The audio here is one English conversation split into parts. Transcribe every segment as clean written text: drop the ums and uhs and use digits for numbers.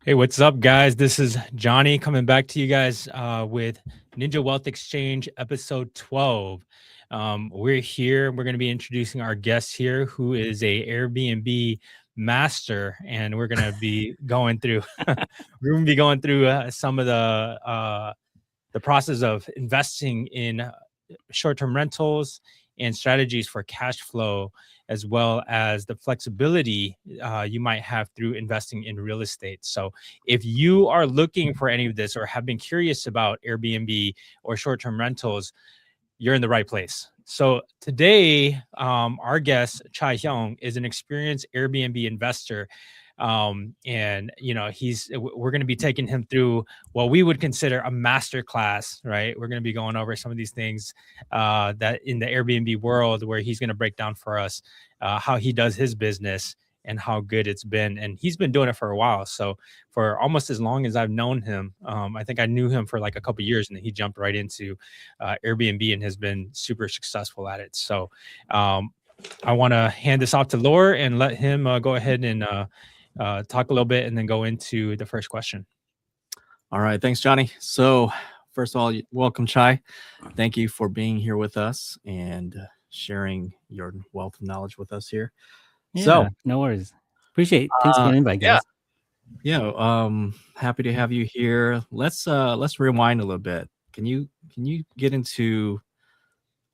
Hey, what's up, guys? This is Johnny coming back to you guys with Ninja Wealth Exchange episode 12. We're here. We're going to be introducing our guest here, who is a Airbnb master, and we're going to be going through some of the process of investing in short-term rentals and strategies for cash flow, as well as the flexibility you might have through investing in real estate. So if you are looking for any of this or have been curious about Airbnb or short-term rentals, you're in the right place. So today, our guest, Chai Xiong, is an experienced Airbnb investor. And we're going to be taking him through what we would consider a master class, right? We're going to be going over some of these things that in the Airbnb world, where he's going to break down for us how he does his business and how good it's been. And he's been doing it for a while. So for almost as long as I've known him, I think I knew him for like a couple of years, and then he jumped right into Airbnb and has been super successful at it. So I want to hand this off to Laura and let him go ahead and talk a little bit and then go into the first question. All right. Thanks, Johnny. So first of all, welcome, Chai. Thank you for being here with us and sharing your wealth of knowledge with us here. Yeah, no worries. Appreciate it. Thanks for the invite, guys. Happy to have you here. Let's rewind a little bit. Can you get into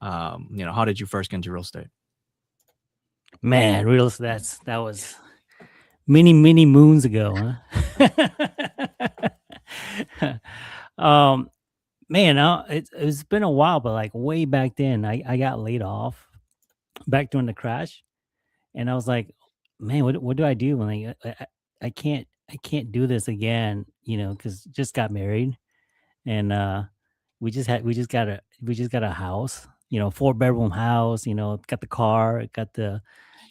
how did you first get into real estate? Man, real estate, that was many moons ago, huh? It's been a while, but like way back then, I got laid off back during the crash, and I was like, man, what do I do when I can't do this again, because just got married, and we just got a house, 4-bedroom house, got the car, got the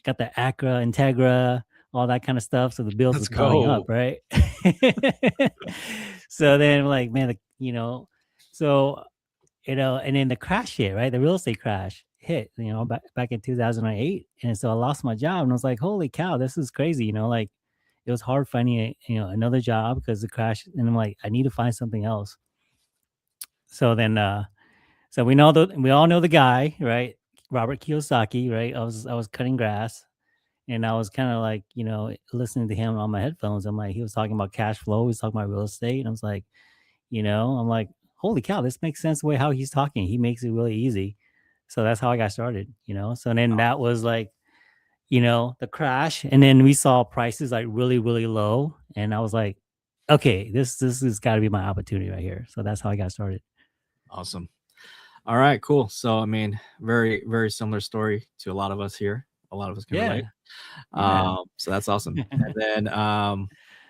Acura Integra, all that kind of stuff. So the bills was piling up, right? So then like, man, and then the crash hit, right? The real estate crash hit, back in 2008. And so I lost my job, and I was like, holy cow, this is crazy. Like it was hard finding another job because the crash. And I'm like, I need to find something else. So then, so we all know the guy, right? Robert Kiyosaki, right? I was cutting grass, and I was kind of like, listening to him on my headphones. I'm like, he was talking about cash flow. He was talking about real estate. And I was like, I'm like, holy cow, this makes sense the way how he's talking. He makes it really easy. So that's how I got started, So then that was like, the crash. And then we saw prices like really, really low. And I was like, okay, this has got to be my opportunity right here. So that's how I got started. Awesome. All right, cool. So, I mean, very, very similar story to a lot of us here. A lot of us can relate. So that's awesome. And then,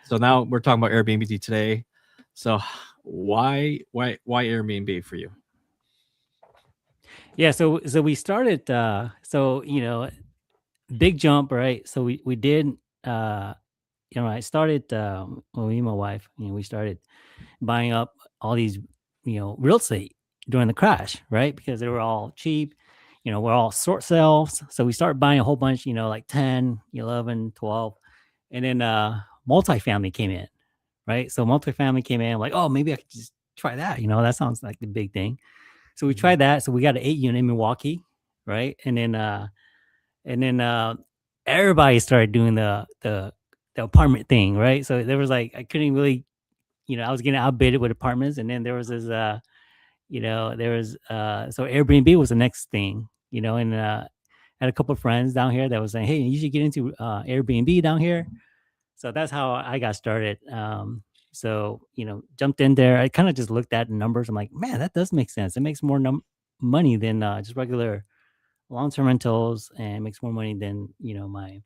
so now we're talking about Airbnb today. So why Airbnb for you? Yeah. So we started, big jump, right? So we did, I started, me and my wife, we started buying up all these, real estate during the crash, right? Because they were all cheap, we're all short sales. So we started buying a whole bunch, like 10, 11, 12. And then multifamily came in, right? So multifamily came in, like, oh, maybe I could just try that. That sounds like the big thing. So we tried that. So we got an 8-unit in Milwaukee, right? And then everybody started doing the apartment thing, right? So there was like, I couldn't really, I was getting outbidded with apartments. And then there was this, so Airbnb was the next thing, and I had a couple of friends down here that was saying, hey, you should get into Airbnb down here. So that's how I got started. So, jumped in there. I kind of just looked at the numbers. I'm like, man, that does make sense. It makes more money than just regular long-term rentals, and it makes more money than, my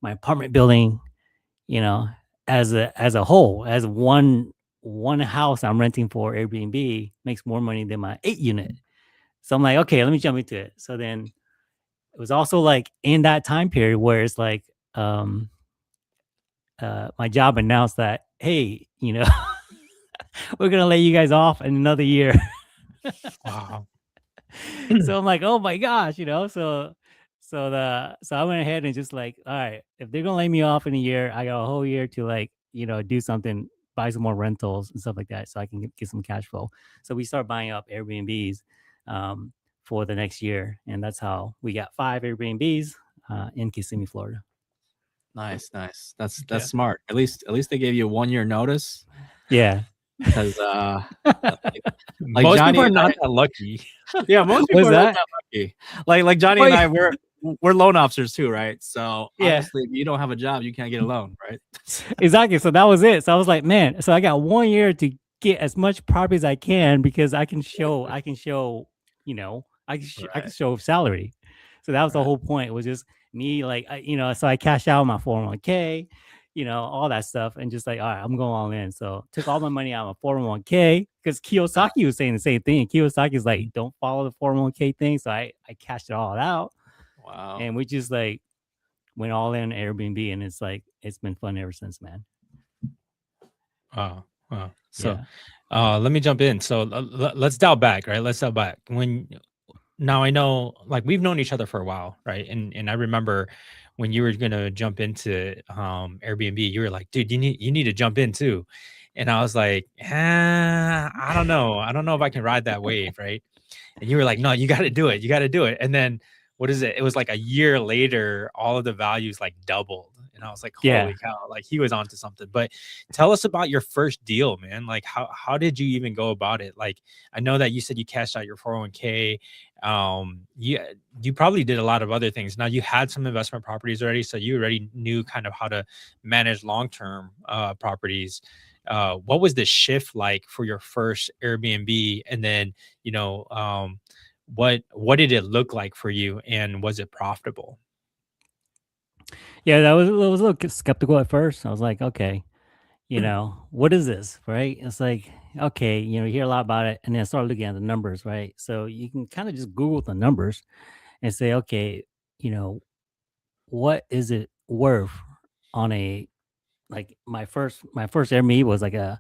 apartment building, as a whole, as one house I'm renting for Airbnb makes more money than my 8-unit. So I'm like, okay, let me jump into it. So then it was also like in that time period where it's like, my job announced that, hey, we're going to lay you guys off in another year. Wow. So I'm like, oh my gosh, so I went ahead and just like, all right, if they're going to lay me off in a year, I got a whole year to like do something, buy some more rentals and stuff like that, so I can get some cash flow. So we start buying up Airbnbs um, for the next year, and that's how we got 5 Airbnbs in Kissimmee, Florida. Nice, nice. That's Okay. smart. At least they gave you a 1 year notice Yeah. because like Most Johnny people are and not I, that lucky. yeah, most people What's are not that? that lucky. Like Johnny Well, and I, we're loan officers too, right? So Yeah. obviously, if you don't have a job, you can't get a loan, right? Exactly. So that was it. So I was like, man, so I got 1 year to get as much property as I can, because I can show, I can show Right, show salary. So that was the right. whole point. It was just me, like, so I cashed out my 401k, all that stuff, and just like, all right, I'm going all in. So took all my money out of my 401k, because Kiyosaki was saying the same thing. Kiyosaki's like, don't follow the 401k thing. So I cashed it all out, Wow. and we just like went all in Airbnb, and it's like, it's been fun ever since, man. Wow. Wow. So, Yeah. let me jump in. So let's dial back, right? Let's dial back. Now I know, like, we've known each other for a while, right? And I remember when you were gonna jump into Airbnb, you were like, dude, you need to jump in too. And I was like, I don't know. I don't know if I can ride that wave, right? And you were like, no, you got to do it. You got to do it. And then what is it? It was like a year later, all of the values like doubled. And I was like, Yeah. holy cow, like he was onto something. But tell us about your first deal, man. Like how did you even go about it? Like, I know that you said you cashed out your 401k. You probably did a lot of other things. Now you had some investment properties already, so you already knew kind of how to manage long-term properties. What was the shift like for your first Airbnb? And then, what did it look like for you, and was it profitable? Yeah, I was a little skeptical at first. I was like, okay, what is this, right? It's like, okay, you hear a lot about it, and then I started looking at the numbers, right? So you can kind of just Google the numbers and say, okay, you know, what is it worth on a, like, my first Airbnb was like a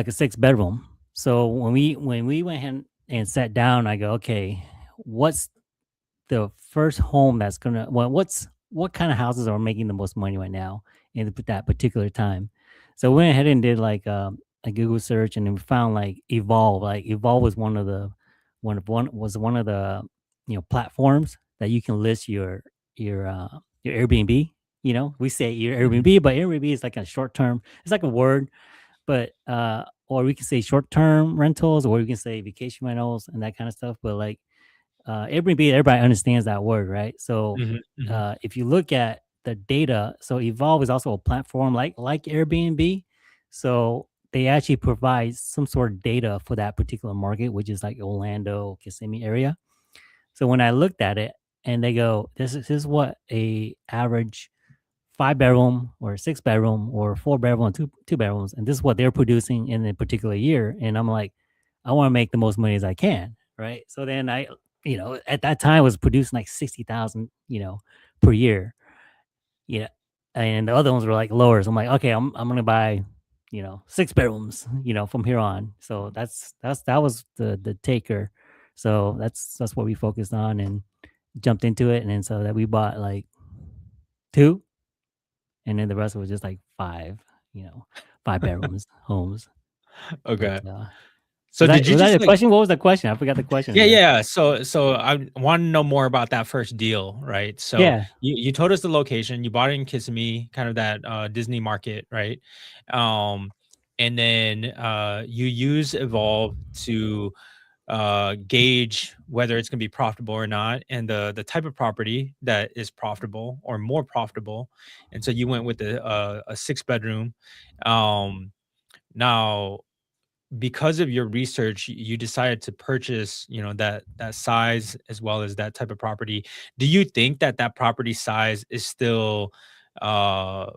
6 bedroom. So when we went ahead and sat down, I go, okay, what's the first home that's gonna, what kind of houses are making the most money right now in that particular time? So we went ahead and did like a Google search, and then we found like Evolve. Like Evolve was one of the platforms that you can list your Airbnb. We say your Mhm. Airbnb, but Airbnb is like a short term. It's like a word, but or we can say short term rentals, or we can say vacation rentals and that kind of stuff. But like Airbnb, everybody understands that word, right? So Mhm, mhm. if you look at the data, so Evolve is also a platform like Airbnb. So they actually provide some sort of data for that particular market, which is like Orlando, Kissimmee area. So when I looked at it, and they go, this is what a average 5 bedroom or 6 bedroom or 4 bedroom, two bedrooms, and this is what they're producing in a particular year. And I'm like, I want to make the most money as I can, right? So then at that time, I was producing like 60,000, per year. Yeah, and the other ones were like lower. So I'm like, okay, I'm gonna buy, 6 bedrooms, from here on. So that was the taker. So that's what we focused on and jumped into it, and then so that we bought like two, and then the rest was just like five, 5 bedrooms homes. But Okay. So was that did you was that just the like question? What was the question? I forgot the question yeah, again. yeah. So I want to know more about that first deal, right? So Yeah. you told us the location, you bought it in Kissimmee, kind of that Disney market, right? Um and then you use Evolve to gauge whether it's going to be profitable or not, and the type of property that is profitable or more profitable. And so you went with a 6 bedroom. Now, because of your research, you decided to purchase, that size as well as that type of property. Do you think that that property size uh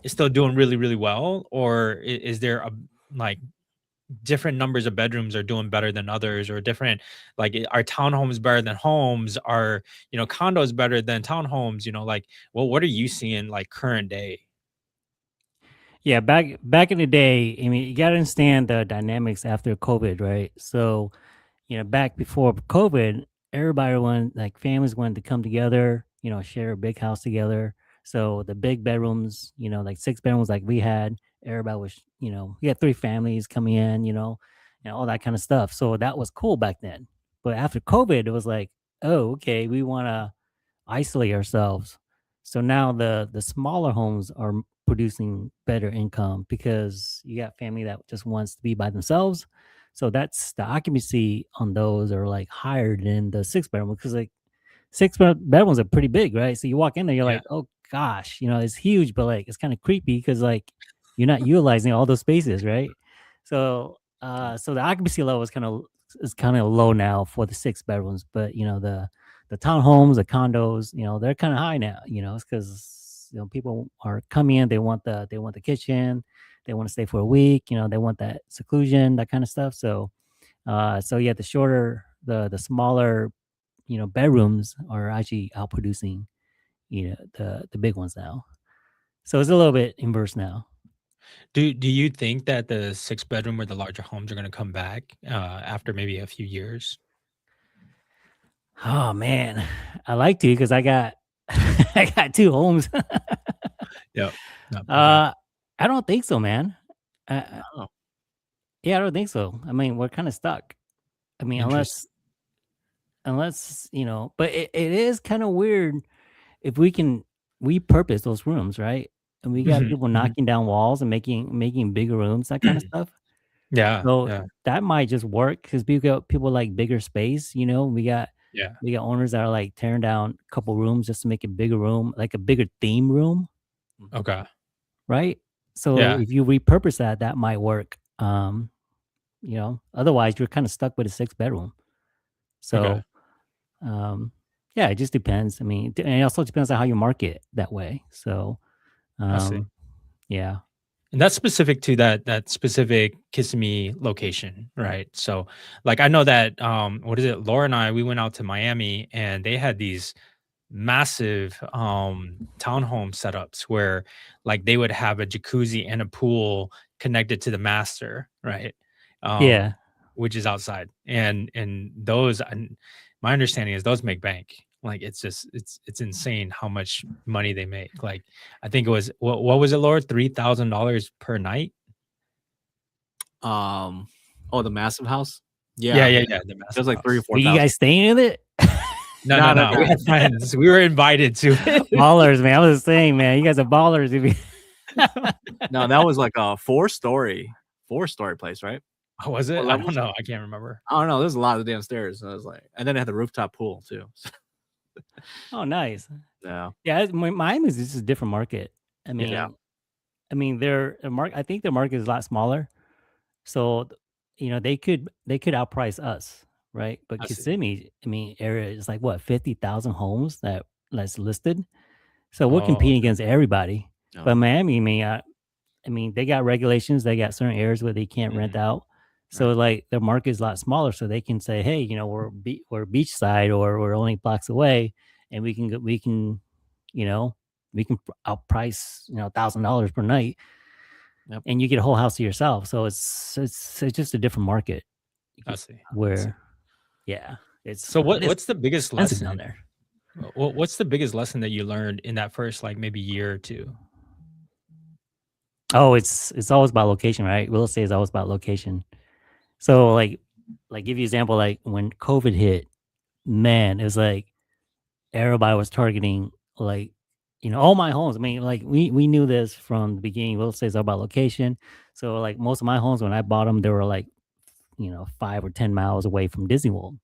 is still doing really, really well, or is there a, like, different numbers of bedrooms are doing better than others, or different, like, are townhomes better than homes, are, condos better than townhomes, like, well, what are you seeing like current day? Yeah, back in the day, I mean, you gotta understand the dynamics after COVID, right? So, back before COVID, everybody wanted, like, families wanted to come together, share a big house together. So the big bedrooms, like 6 bedrooms, like we had, everybody was, we had 3 families coming in, and all that kind of stuff. So that was cool back then. But after COVID, it was like, oh, okay, we want to isolate ourselves. So now the smaller homes are producing better income because you got family that just wants to be by themselves. So that's the occupancy on those are like higher than the 6 bedroom because like bedrooms are pretty big, right? So you walk in there, you're Yeah. like, oh gosh, it's huge, but like it's kind of creepy because like you're not utilizing all those spaces, right? So so the occupancy level is kind of low now for the 6 bedrooms, but the townhomes, the condos, they're kind of high now. It's because people are coming in, they want the kitchen, they want to stay for a week, they want that seclusion, that kind of stuff. So yeah, the smaller bedrooms are actually outproducing the big ones now. So it's a little bit inverse now. Do you think that the 6 bedroom or the larger homes are going to come back after maybe a few years? Oh man, I like to because I got I got 2 homes. Yeah. No, okay. I don't think so, man. Oh, Yeah, I don't think so. I mean, we're kind of stuck. I mean, Interesting. unless but it is kind of weird if we can repurpose those rooms, right? And we got Mhm, people mhm. knocking down walls and making bigger rooms, that kind of stuff. Yeah, So yeah, that might just work because people like bigger space. yeah. We got owners that are like tearing down a couple rooms just to make a bigger room, like a bigger theme room, mhm. Okay. right? So Yeah. if you repurpose that, that might work. Otherwise you're kind of stuck with a 6 bedroom. Okay. So yeah, it just depends. I mean, and it also depends on how you market that way. So I see. um, yeah, And that's specific to that specific Kissimmee location, right? So, like, I know that what is it? Laura and I, we went out to Miami, and they had these massive townhome setups where, like, they would have a jacuzzi and a pool connected to the master, right? yeah. Which is outside, and those, and my understanding is those make bank. Like, it's just it's insane how much money they make. Like, I think it was, what was it, Laura? $3,000 per night. Oh, the massive house. Yeah, Yeah, yeah, yeah. The it was massive like three or house. four Were you thousand. guys staying in it? No, no, No, no, no. We no, had friends. We were invited to it. Ballers, man. I was saying, man, you guys are ballers. If you no. That was like a four story place, right? Oh, was it? Four I don't levels. know. I can't remember. I don't know. There's a lot of damn stairs. I was like, and then it had the rooftop pool too. Oh, nice. Yeah, Yeah, Miami is just a different market. I Yeah, yeah. mean, I think their market is a lot smaller. So, they could outprice us, right? But I see. Kissimmee, I mean, area is like what 50,000 homes that's listed. So we're Oh, competing against everybody. No. But Miami, I mean, they got regulations. They got certain areas where they can't rent Mhm. out. So Right. like their market is a lot smaller. So they can say, hey, we're beachside or we're only blocks away, and you know, we can outprice $1,000 per night, Yep. and you get a whole house to yourself. So it's just a different market I see. I see. where yeah, So it's what's the biggest expensive down lesson? there. What's the biggest lesson that you learned in that first, like, maybe year or two? Oh, it's always about location, right? Real estate is always about location. So give you example, like when COVID hit, man, it was like everybody was targeting like all my homes. I mean, like we knew this from the beginning. Real estate is all about location. So like most of my homes when I bought them, they were like 5 or 10 miles away from Disney World.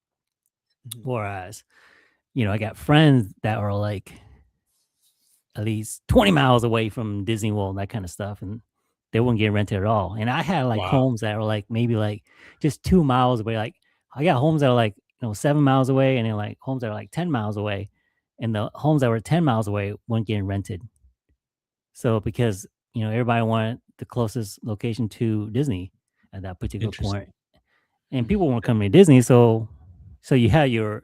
Mhm. Whereas I got friends that were like at least 20 miles away from Disney World, that kind of stuff, and they wouldn't get rented at all. And I had like Wow. homes that were like maybe like just 2 miles away. Like I got homes that are like 7 miles away, and then like homes that are like 10 miles away, and the homes that were 10 miles away weren't getting rented. So because everybody wanted the closest location to Disney at that particular point, Interesting. and Mhm. people weren't coming to Disney, so you had your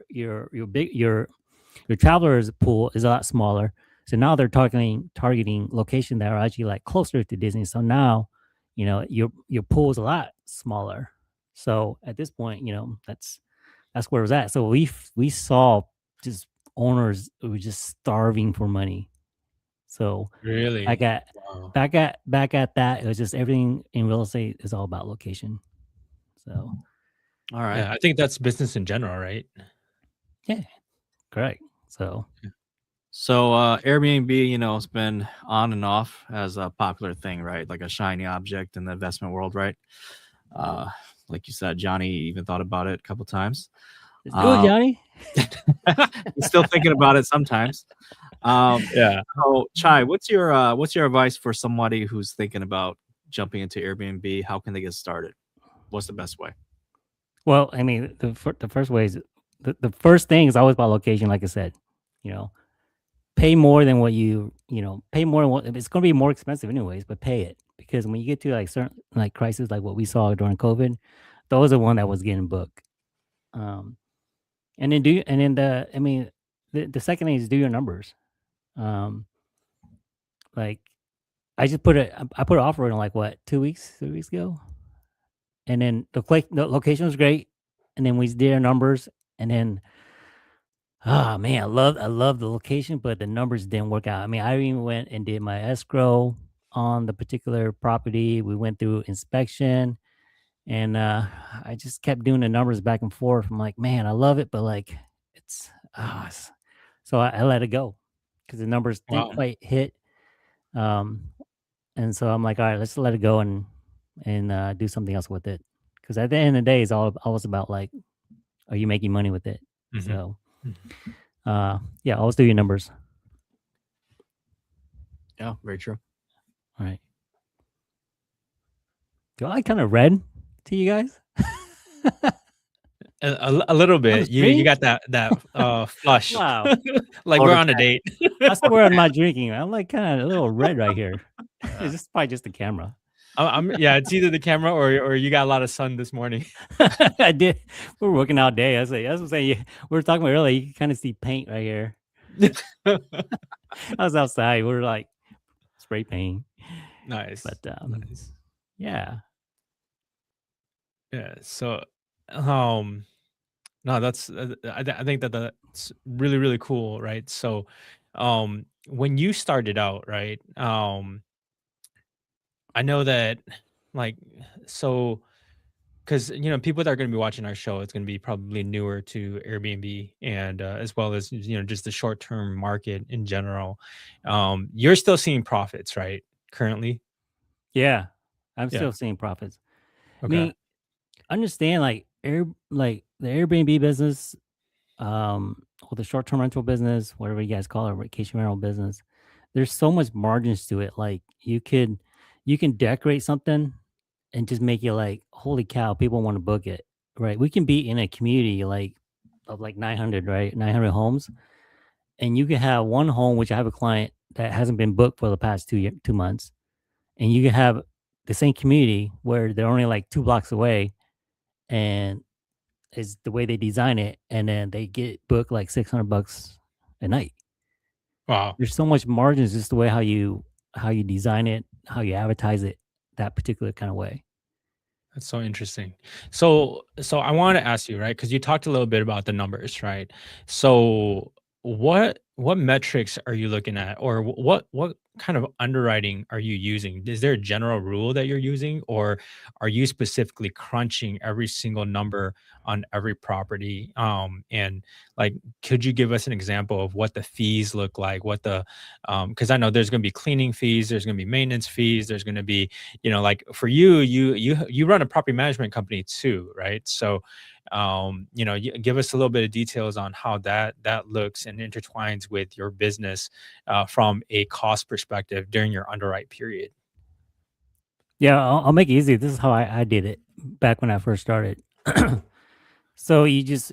travelers pool is a lot smaller. So now they're targeting location that are actually like closer to Disney. So now, your pool is a lot smaller. So at this point, that's where it was at. So we saw just owners who were just starving for money. So Really? back at Wow. back at that, it was just everything in real estate is all about location. So All right. Yeah, I think that's business in general, right? yeah, correct. So So Airbnb, it's been on and off as a popular thing, right? Like a shiny object in the investment world, right? Uh, like you said, Johnny even thought about it a couple times. let's do it, Johnny. He's still thinking about it sometimes. Yeah. So Chai, what's your advice for somebody who's thinking about jumping into Airbnb? How can they get started? What's the best way? Well, I mean, the first way is the first thing is always about location. Like I said, you know, pay more than what pay more than what it's going to be more expensive anyways, but pay it because when you get to like certain like crises like what we saw during COVID, those are one that was getting booked. Um, and then the second thing is do your numbers. Um, like I put an offer in like what 2 weeks, 3 weeks ago, and then the location was great, and then we did our numbers, and then oh man, I love the location, but the numbers didn't work out. I mean, I even went and did my escrow on the particular property. We went through inspection, and I just kept doing the numbers back and forth. I'm like, man, I love it, but like, it's so I let it go because the numbers didn't Wow. quite hit. Um, and so I'm like, all right, let's let it go and do something else with it. Because at the end of the day, it's always about like, are you making money with it? Mhm. So, Mhm. yeah, always do your numbers. Yeah, very true. All right. Do I kind of read to you guys? A little bit. You screen? got that flush. Wow. Like we're on a date. I swear I'm not drinking. I'm like kind of a little red right here. It's just probably just the camera. Yeah, it's either the camera or you got a lot of sun this morning. I did. We were working all day. That's what I'm saying. We were talking about earlier. You can kind of see paint right here. I was outside. We were like spray painting. Nice. But Nice. yeah. Yeah. So, no, that's I think that's really really cool, right? So, when you started out, right? I know that, like, so because people that are going to be watching our show, it's going to be probably newer to Airbnb and as well as just the short term market in general. You're still seeing profits, right? Currently, Yeah. I'm yeah. still seeing profits. I Okay. mean, understand like the Airbnb business, or the short term rental business, whatever you guys call it, vacation rental business. There's so much margins to it. Like you can decorate something and just make it like, holy cow, people want to book it. Right. We can be in a community like of like 900, right? 900 homes. And you can have one home, which I have a client that hasn't been booked for the past 2 months. And you can have the same community where they're only like 2 blocks away and is the way they design it, and then they get booked like $600 a night. Wow. There's so much margins just the way how you design it, how you advertise it, that particular kind of way. That's so interesting. So I want to ask you, right? Because you talked a little bit about the numbers, right? So what metrics are you looking at, or what kind of underwriting are you using? Is there a general rule that you're using, or are you specifically crunching every single number on every property? And like, could you give us an example of what the fees look like? What the because I know there's going to be cleaning fees, there's going to be maintenance fees, there's going to be like for you run a property management company too, right? So give us a little bit of details on how that looks and intertwines with your business from a cost perspective during your underwrite period. Yeah, I'll make it easy. This is how I did it back when I first started. So you just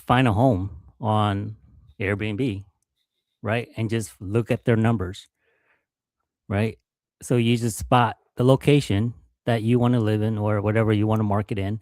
find a home on Airbnb, right? And just look at their numbers, right? So you just spot the location that you want to live in or whatever you want to market in.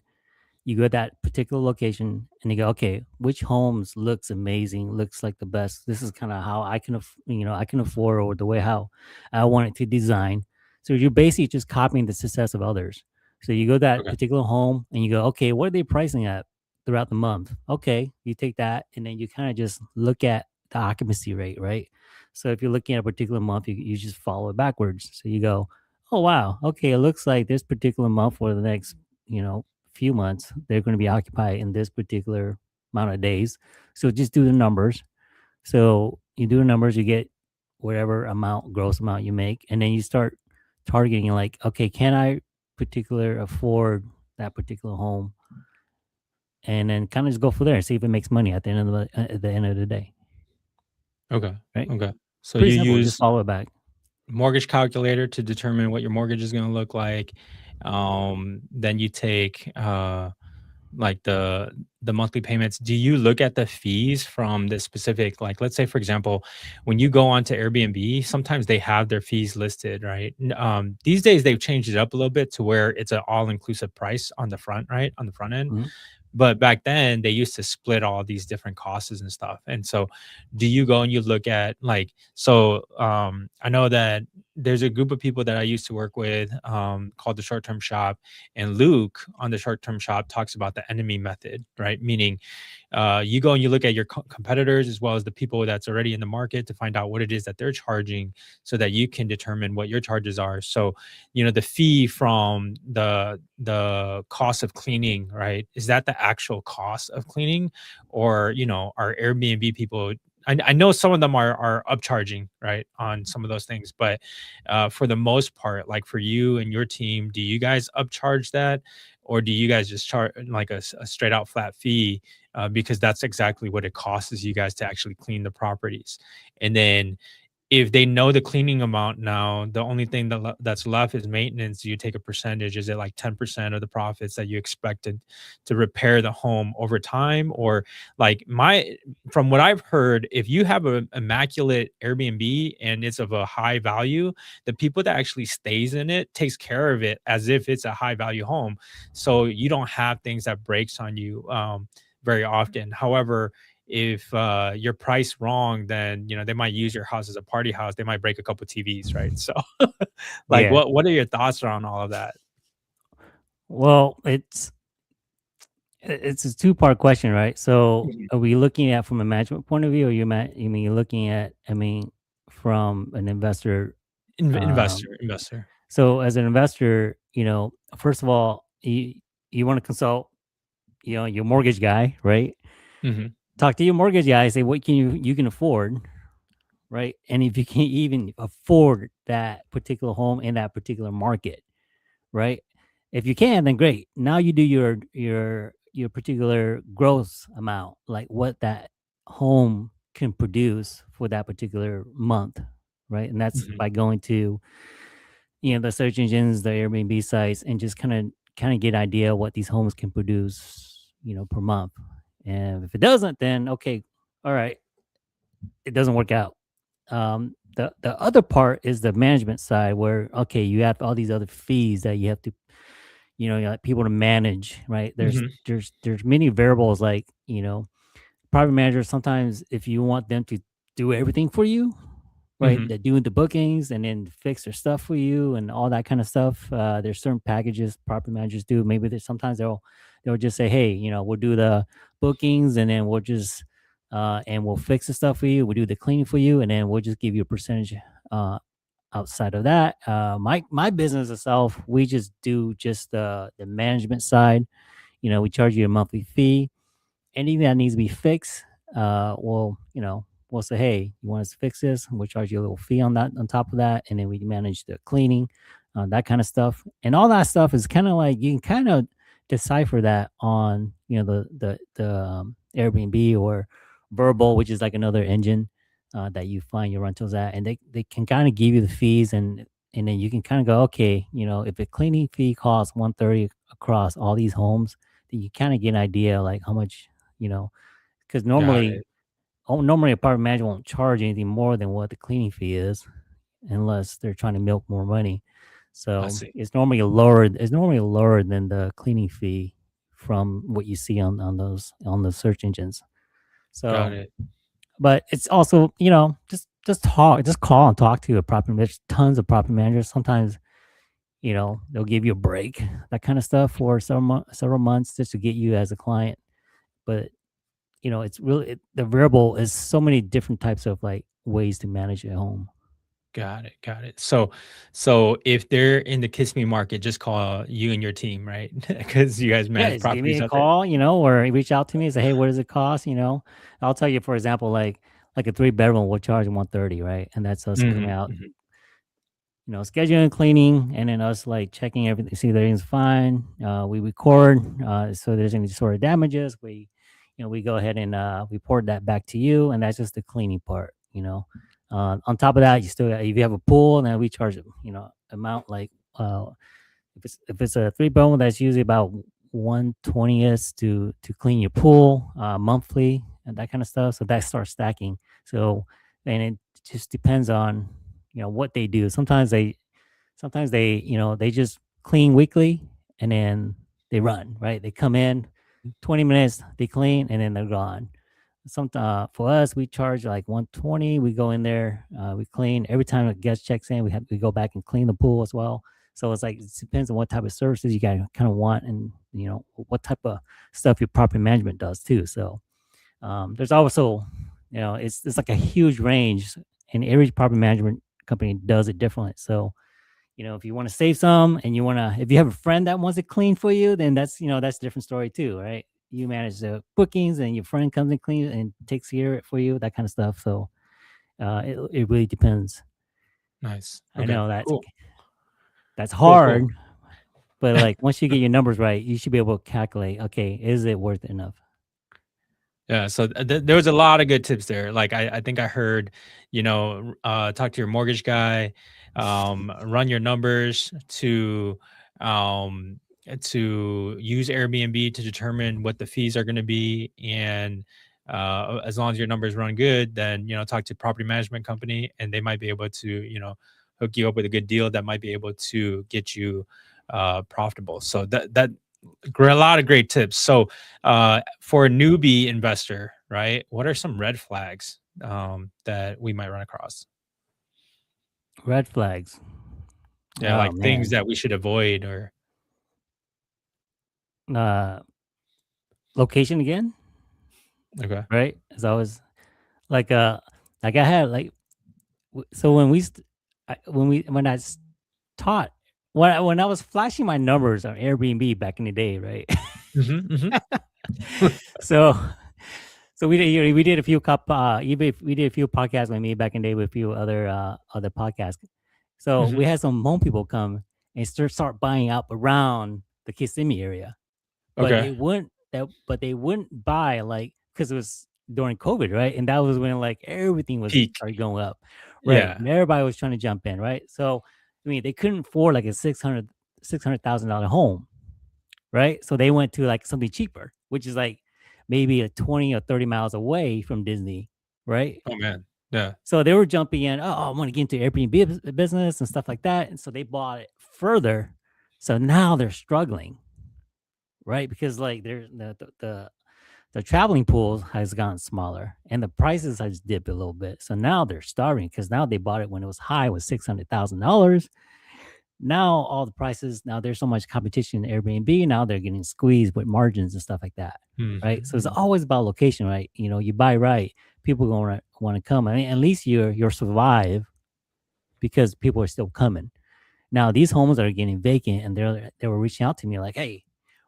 You go to that particular location and you go, okay, which homes looks amazing, looks like the best. This is kind of how I can, I can afford, or the way how I want it to design. So you're basically just copying the success of others. So you go to that Okay. particular home and you go, okay, what are they pricing at throughout the month? Okay, you take that and then you kind of just look at the occupancy rate, right? So if you're looking at a particular month, you just follow it backwards. So you go, oh wow, okay, it looks like this particular month for the next, few months, they're going to be occupied in this particular amount of days. So just do the numbers. So you do the numbers, you get whatever amount, gross amount you make, and then you start targeting like, okay, can I particular afford that particular home? And then kind of just go from there and see if it makes money at the end of the day. Okay. Right? Okay. So Pretty you simple. Just use follow it back. mortgage calculator to determine what your mortgage is going to look like. Then you take like the monthly payments. Do you look at the fees from the specific, like let's say for example, when you go onto Airbnb, sometimes they have their fees listed, right? These days they've changed it up a little bit to where it's an all-inclusive price on the front, right? On the front end. Mhm. But back then they used to split all these different costs and stuff. And so do you go and you look at like, so I know that there's a group of people that I used to work with called the short term shop, and Luke on the short term shop talks about the enemy method, right? Meaning you go and you look at your competitors as well as the people that's already in the market to find out what it is that they're charging so that you can determine what your charges are. So, the fee from the cost of cleaning, right? Is that the actual cost of cleaning? Or, are Airbnb people, I know some of them are upcharging, right, on some of those things, but for the most part, like for you and your team, do you guys upcharge that, or do you guys just charge like a straight out flat fee, because that's exactly what it costs you guys to actually clean the properties? And then if they know the cleaning amount now, the only thing that's left is maintenance. You take a percentage. Is it like 10% of the profits that you expected to repair the home over time? Or like from what I've heard, if you have an immaculate Airbnb and it's of a high value, the people that actually stays in it takes care of it as if it's a high value home. So you don't have things that breaks on you very often. However, if you're priced wrong, then they might use your house as a party house. They might break a couple TVs, right? So, like, Yeah. what are your thoughts around all of that? Well, it's a two-part question, right? So Mhm. are we looking at from a management point of view, or you mean you're looking at, from an investor? Um, Investor. so as an investor, first of all, you want to consult, your mortgage guy, right? Hmm. Talk to your mortgage guy, say what can you can afford, right? And if you can even afford that particular home in that particular market, right? If you can, then great. Now you do your particular gross amount, like what that home can produce for that particular month, right? And that's Hmm. by going to the search engines, the Airbnb sites, and just kind of get an idea what these homes can produce, per month. And if it doesn't, then okay, all right, it doesn't work out. The other part is the management side, where okay, you have all these other fees that you have to, like people to manage, right? There's Hmm. there's there's many variables, like private managers. Sometimes if you want them to do everything for you, right? Hmm. They're doing the bookings and then fix their stuff for you and all that kind of stuff. There's certain packages property managers do. Maybe there's sometimes they'll just say, hey, we'll do the bookings and then we'll just and we'll fix the stuff for you. We'll do the cleaning for you, and then we'll just give you a percentage outside of that. My business itself, we just do just the management side. We charge you a monthly fee. Anything that needs to be fixed, we'll say, hey, you want us to fix this? We'll charge you a little fee on that, on top of that, and then we manage the cleaning, that kind of stuff, and all that stuff is kind of like you can kind of decipher that on the Airbnb or Verbal, which is like another engine that you find your rentals at, and they can kind of give you the fees, and then you can kind of go, okay, if a cleaning fee costs 130 across all these homes, then you kind of get an idea like how much, because Got normally it. normally apartment manager won't charge anything more than what the cleaning fee is, unless they're trying to milk more money. I So see. it's normally lower. It's normally lower than the cleaning fee from what you see on the search engines. Got So, it. but it's also just call and talk to a property. There's tons of property managers. Sometimes they'll give you a break, that kind of stuff, for several months just to get you as a client. But it's really the variable is so many different types of like ways to manage at home. Got it. Got it. So if they're in the Kiss Me market, just call you and your team, right? Because you guys Yeah, manage just give me properties a out there. call, or reach out to me and say, hey, what does it cost? I'll tell you, for example, like a 3 bedroom, we'll charge 130, right? And that's us coming Mhm, out, mhm. scheduling, cleaning, and then us like checking everything, see that everything's fine. We record, so there's any sort of damages, we go ahead and report that back to you, and that's just the cleaning part. On top of that, if you have a pool, then we charge amount like if it's a 3 bedroom, that's usually about 1/20th to clean your pool monthly and that kind of stuff. So that starts stacking. So and it just depends on what they do. Sometimes they just clean weekly and then they run, right? They come in 20 minutes, they clean, and then they're gone. For us, we charge like 120. We go in there, we clean. Every time a guest checks in, we go back and clean the pool as well. So it's like it depends on what type of services you guys kind of want, and what type of stuff your property management does too. So there's also, it's like a huge range, and every property management company does it differently. So if you want to save some and if you have a friend that wants it clean for you, then that's a different story too, right? You manage the bookings and your friend comes and cleans and takes care of it for you, that kind of stuff. So it really depends. Nice. I Okay. know Cool. that's Cool. Cool. hard, but like once you get your numbers right, you should be able to calculate, okay, is it worth it enough? Yeah, so there was a lot of good tips there. Like I think I heard, talk to your mortgage guy, run your numbers um, to use Airbnb to determine what the fees are going to be, and as long as your numbers run good, then talk to property management company, and they might be able to hook you up with a good deal that might be able to get you profitable. So that a lot of great tips. So, for a newbie investor, right? What are some red flags that we might run across? Red flags. Yeah, Oh like things man. that we should avoid, or Uh, Location again, okay. right? It's always like like I had like so when I taught when I was flashing my numbers on Airbnb back in the day, right? Hmm, hmm. so we did a few even if we did a few podcasts with me back in the day with a few other podcasts. So Hmm. we had some home people come and start buying up around the Kissimmee area, but Okay. they wouldn't buy like because it was during COVID, right? And that was when like everything was Peak. started going up, right? Yeah. And everybody was trying to jump in, right? So I mean, they couldn't afford like a $600,000 home, right? So they went to like something cheaper, which is like maybe a 20 or 30 miles away from Disney, right? Oh man. Yeah. So they were jumping in. Oh, I want to get into Airbnb business and stuff like that, and so they bought it further. So now they're struggling, right? Because like the traveling pool has gotten smaller and the prices has dipped a little bit. So now they're starving because now they bought it when it was high was $600,000. Now all the prices, now there's so much competition in Airbnb. Now they're getting squeezed with margins and stuff like that. Right. So it's Hmm. always about location, right? You buy right, people gonna want to come. I mean, at least you're survive because people are still coming. Now these homes are getting vacant and they were reaching out to me like, hey,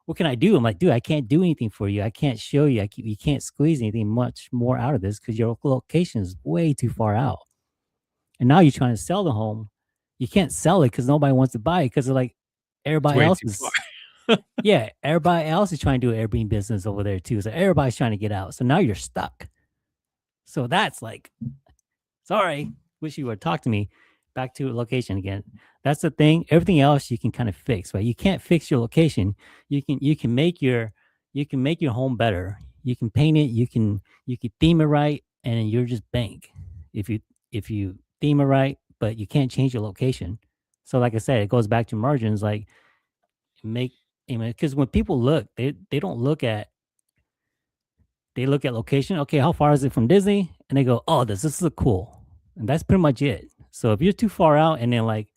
what can I do? I'm like, dude, I can't do anything for you. I can't show you. You can't squeeze anything much more out of this because your location is way too far out. And now you're trying to sell the home. You can't sell it because nobody wants to buy it because like It's everybody way else too far. is, yeah, everybody else is trying to do an Airbnb business over there too. So everybody's trying to get out. So now you're stuck. So that's like, sorry, wish you would talk to me. Back to location again. That's the thing. Everything else you can kind of fix, right? You can't fix your location. You can make your home better. You can paint it. You can theme it right, and you're just bank. If you theme it right, but you can't change your location. So like I said, it goes back to margins. Like make because when people look, they don't look at they look at location. Okay, how far is it from Disney? And they go, oh, this look cool, and that's pretty much it. So if you're too far out, and then like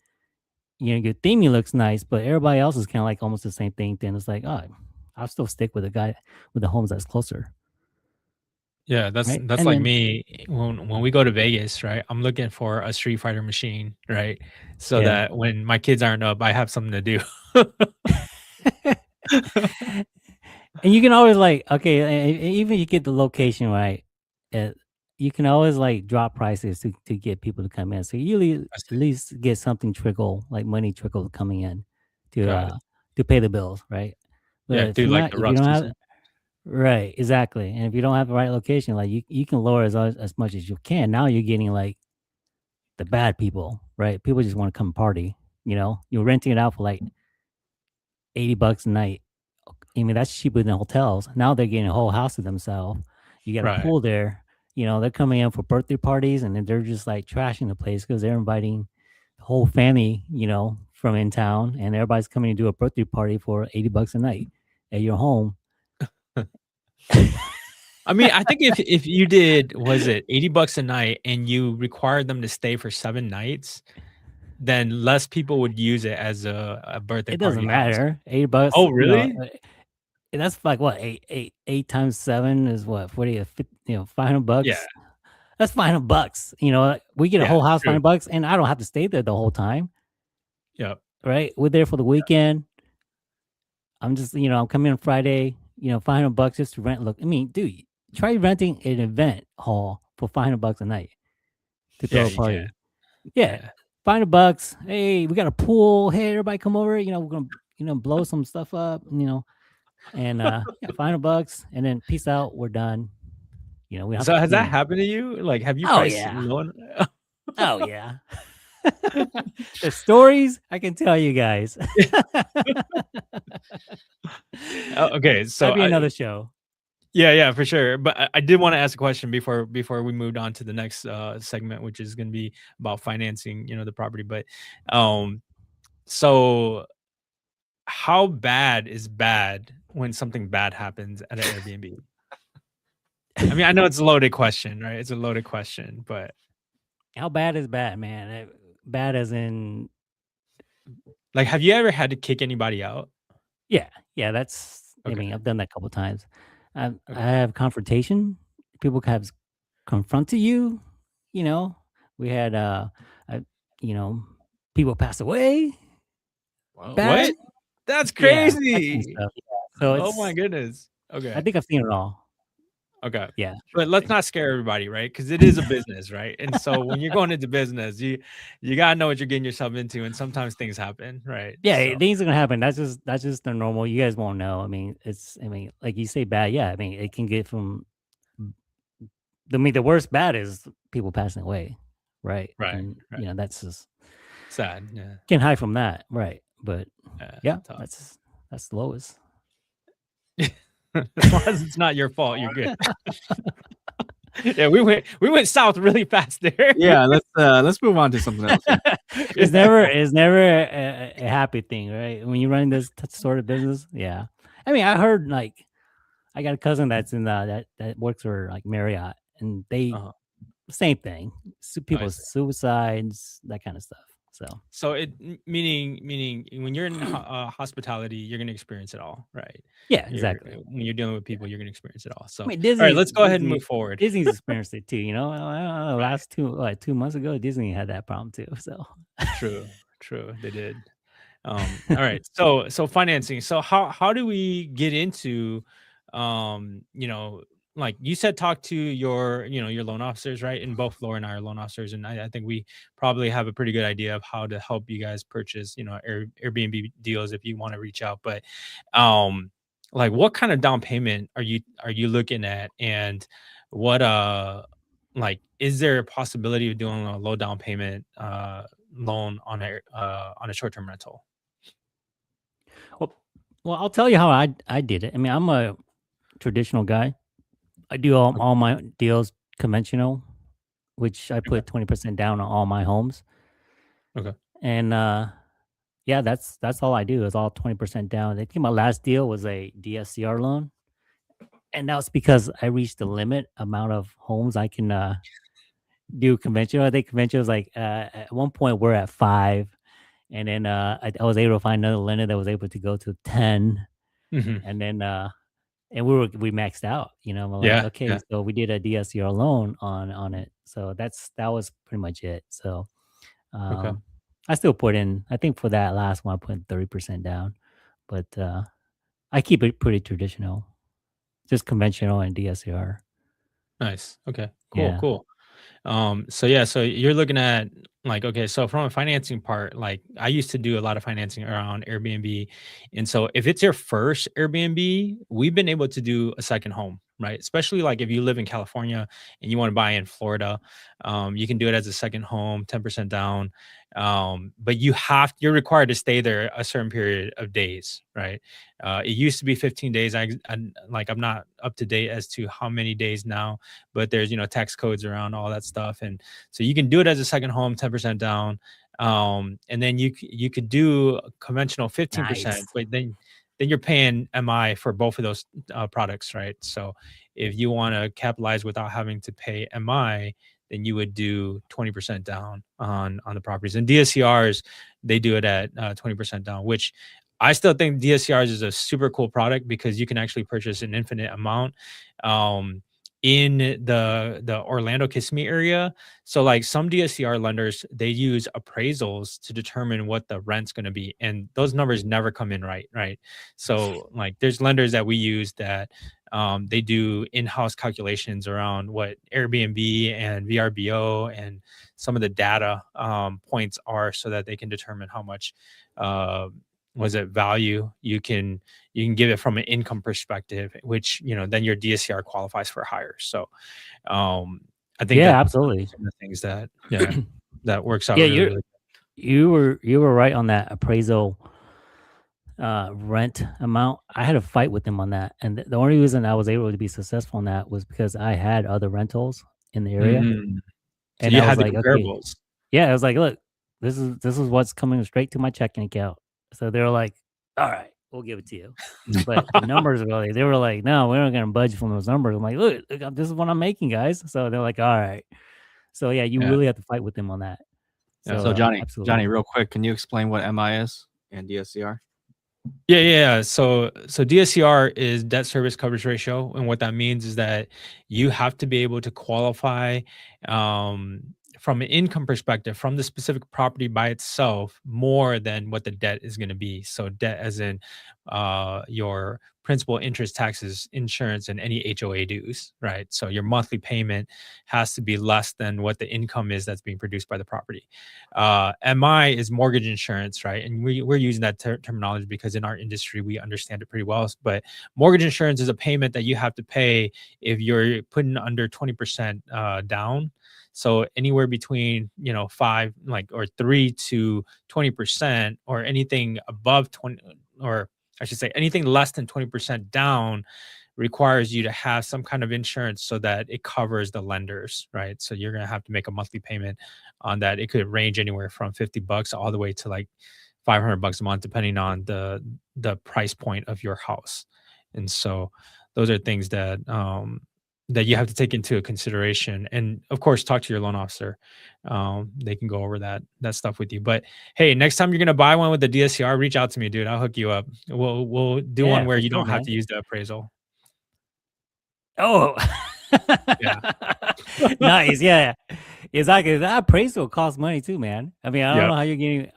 your theming looks nice, but everybody else is kind of like almost the same thing, then it's like, oh, I'll still stick with the guy with the homes that's closer. Yeah, right? that's And like then me when we go to Vegas, right? I'm looking for a Street Fighter machine, right? So yeah. that when my kids aren't up, I have something to do. And you can always like, okay, even you get the location right, uh, you can always like drop prices to get people to come in. So you I at see. least get something trickle, like money trickle coming in Got it. to pay the bills, right? Yeah, But do like the if you rough don't have season. right, exactly, and if you don't have the right location, like you can lower as much as you can. Now you're getting like the bad people, right? People just want to come party. You know, you're renting it out for like $80 a night. I mean, that's cheaper than hotels. Now they're getting a whole house to themselves. You got a Right. pool there. You know, they're coming in for birthday parties and then they're just like trashing the place because they're inviting the whole family, you know, from in town and everybody's coming to do a birthday party for $80 a night at your home. I mean, I think if you did, was it $80 a night and you required them to stay for 7 nights, then less people would use it as a birthday It party doesn't house. matter. $80, Oh, you know, really? that's like what, eight times seven is what, 40, 50, you know, Yeah. $500. That's $500. You know, like, we get a Yeah, whole house true. $500 and I don't have to stay there the whole time. Yep. Right? We're there for the weekend. I'm just, you know, I'm coming on Friday, you know, $500 just to rent. Look, I mean, dude, try renting an event hall for $500 a night to Yeah, throw a you can. party. Yeah, Yeah. $500. Hey, we got a pool. Hey, everybody come over. You know, we're gonna, you know, blow some stuff up. You know, and yeah, $500, and then peace out. We're done. You know, we have So to, has you that know. happened to you? Like, have you Oh priced yeah, loan? oh yeah. The stories I can tell you guys. Okay, so That'd be another show. yeah, for sure. But I did want to ask a question before we moved on to the next segment, which is going to be about financing, the property. But so how bad is bad when something bad happens at an Airbnb? I mean, I know it's a loaded question, right? It's a loaded question, but How bad is bad, man? Bad as in, like, have you ever had to kick anybody out? yeah. That's. I Okay, mean, I've done that a couple times. I okay. have confrontation. People have confronted you. You know, we had I, you know, people pass away. Bad. What? That's Yeah, that kind of crazy. stuff. Yeah. So Oh my it's. goodness. I Okay. think I've seen it all. Okay. Yeah. But let's not scare everybody, right? Because it is a business, right? And so when you're going into business, you gotta know what you're getting yourself into, and sometimes things happen, right? Yeah, So things are gonna happen. That's just the normal. You guys won't know. I mean, it's. I mean, like you say, bad. Yeah, I mean, it can get from. I mean, the worst bad is people passing away, right? right, And right. you know, that's just Sad. Yeah. can't hide from that, right? But yeah, Tough. that's the lowest. As long as it's not your fault, you're good. Yeah, we went south really fast there. Yeah, let's move on to something else. It's never a happy thing, right? When you run this sort of business, yeah. I mean, I heard like I got a cousin that's in that works for like Marriott, and they Uh-huh. same thing, I people see. suicides, that kind of stuff. So So meaning when you're in hospitality, you're gonna experience it all, right? yeah, You're exactly. when you're dealing with people, you're gonna experience it all. So I mean, all right, let's go ahead and move forward. Disney's experienced it too. You know, I don't know, Right. last 2 months ago, Disney had that problem too. So True, they did. All right. So financing. So how do we get into like you said, talk to your loan officers, right? And both Laura and I are loan officers, and I think we probably have a pretty good idea of how to help you guys purchase, Airbnb deals if you want to reach out. But like what kind of down payment are you looking at? And what like is there a possibility of doing a low down payment loan on a short-term rental? well, I'll tell you how I did it. I mean, I'm a traditional guy. I do Okay. all my deals conventional, which I Okay. put 20% down on all my homes, Okay. and yeah, that's all I do is all 20% down. I think my last deal was a DSCR loan, and that was because I reached the limit amount of homes I can do conventional. I think conventional was like at one point we're at 5, and then I was able to find another lender that was able to go to 10, Mhm. and then and we maxed out. We're like, Yeah. okay, Yeah. so we did a DSCR loan on it. So that was pretty much it. So Okay. I still put in. I think for that last one, I put 30% down, but I keep it pretty traditional, just conventional and DSCR. Nice. Okay. Cool. Yeah, Cool. So yeah, so you're looking at like, okay, so from a financing part, like I used to do a lot of financing around Airbnb. And so if it's your first Airbnb, we've been able to do a second home, right? Especially like if you live in California and you want to buy in Florida, you can do it as a second home, 10% down. But you're required to stay there a certain period of days, right? It used to be 15 days. I'm not up to date as to how many days now, but there's, tax codes around all that stuff. And so you can do it as a second home, 10% down. And then you could do a conventional 15%, nice. but then you're paying MI for both of those products, right? So if you want to capitalize without having to pay MI, then you would do 20% down on the properties. And DSCRs, they do it at 20% down, which I still think DSCRs is a super cool product because you can actually purchase an infinite amount. In the Orlando Kissimmee area. So like some DSCR lenders, they use appraisals to determine what the rent's going to be, and those numbers never come in right. So like there's lenders that we use that they do in-house calculations around what Airbnb and VRBO and some of the data points are, so that they can determine how much value you can give it from an income perspective, which then your DSCR qualifies for higher. So I think Yeah, that absolutely. some of the things that that works out Yeah, really, really you were right on that appraisal rent amount. I had a fight with them on that, and the only reason I was able to be successful in that was because I had other rentals in the good. area, So and you I was had the like, okay, comparables. yeah, I was like, look, this is what's coming straight to my checking account. So they were like, all right, we'll give it to you. But the numbers were like, they were like, no, we're not gonna budge from those numbers. I'm like, look, this is what I'm making, guys. So they're like, all right. So yeah, you Yeah. really have to fight with them on that. Yeah. So So Johnny, absolutely. real quick, can you explain what MI is and DSCR? Yeah. So DSCR is debt service coverage ratio, and what that means is that you have to be able to qualify um, from an income perspective from the specific property by itself more than what the debt is going to be. So debt, as in your principal, interest, taxes, insurance, and any HOA dues, right? So your monthly payment has to be less than what the income is that's being produced by the property. MI is mortgage insurance, right? And we're using that terminology because in our industry, we understand it pretty well. But mortgage insurance is a payment that you have to pay if you're putting under 20% down. So anywhere between, 3 to 20%, or anything above 20, or I should say anything less than 20% down, requires you to have some kind of insurance so that it covers the lenders, right? So you're going to have to make a monthly payment on that. It could range anywhere from $50 all the way to like $500 a month, depending on the price point of your house. And so those are things that you have to take into consideration, and of course talk to your loan officer. They can go over that stuff with you. But hey, next time you're going to buy one with the DSCR, reach out to me, dude. I'll hook you up. We'll do one Yeah, where for you sure, don't have man. to use the appraisal. Oh, Yeah. nice. Yeah, exactly. That appraisal costs money too, man. I mean, I don't Yep. know how you're getting.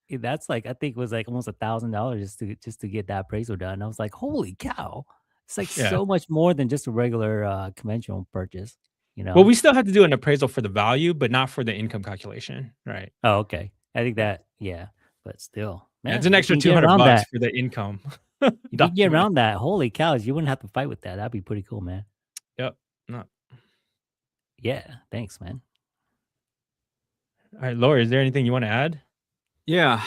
That's like, I think it was like almost $1,000 just to get that appraisal done. I was like, holy cow! It's like Yeah. so much more than just a regular conventional purchase. Well, we still have to do an appraisal for the value, but not for the income calculation, right? Oh, okay. I think Yeah. that, yeah, but still, Yeah, it's an man, if extra you can get $200 around that, for the income if you can get document. around that, holy cows, you wouldn't have to fight with that. That'd be pretty cool, man. Yep. No. Yeah, thanks, man. All right, Laura, is there anything you want to add? Yeah.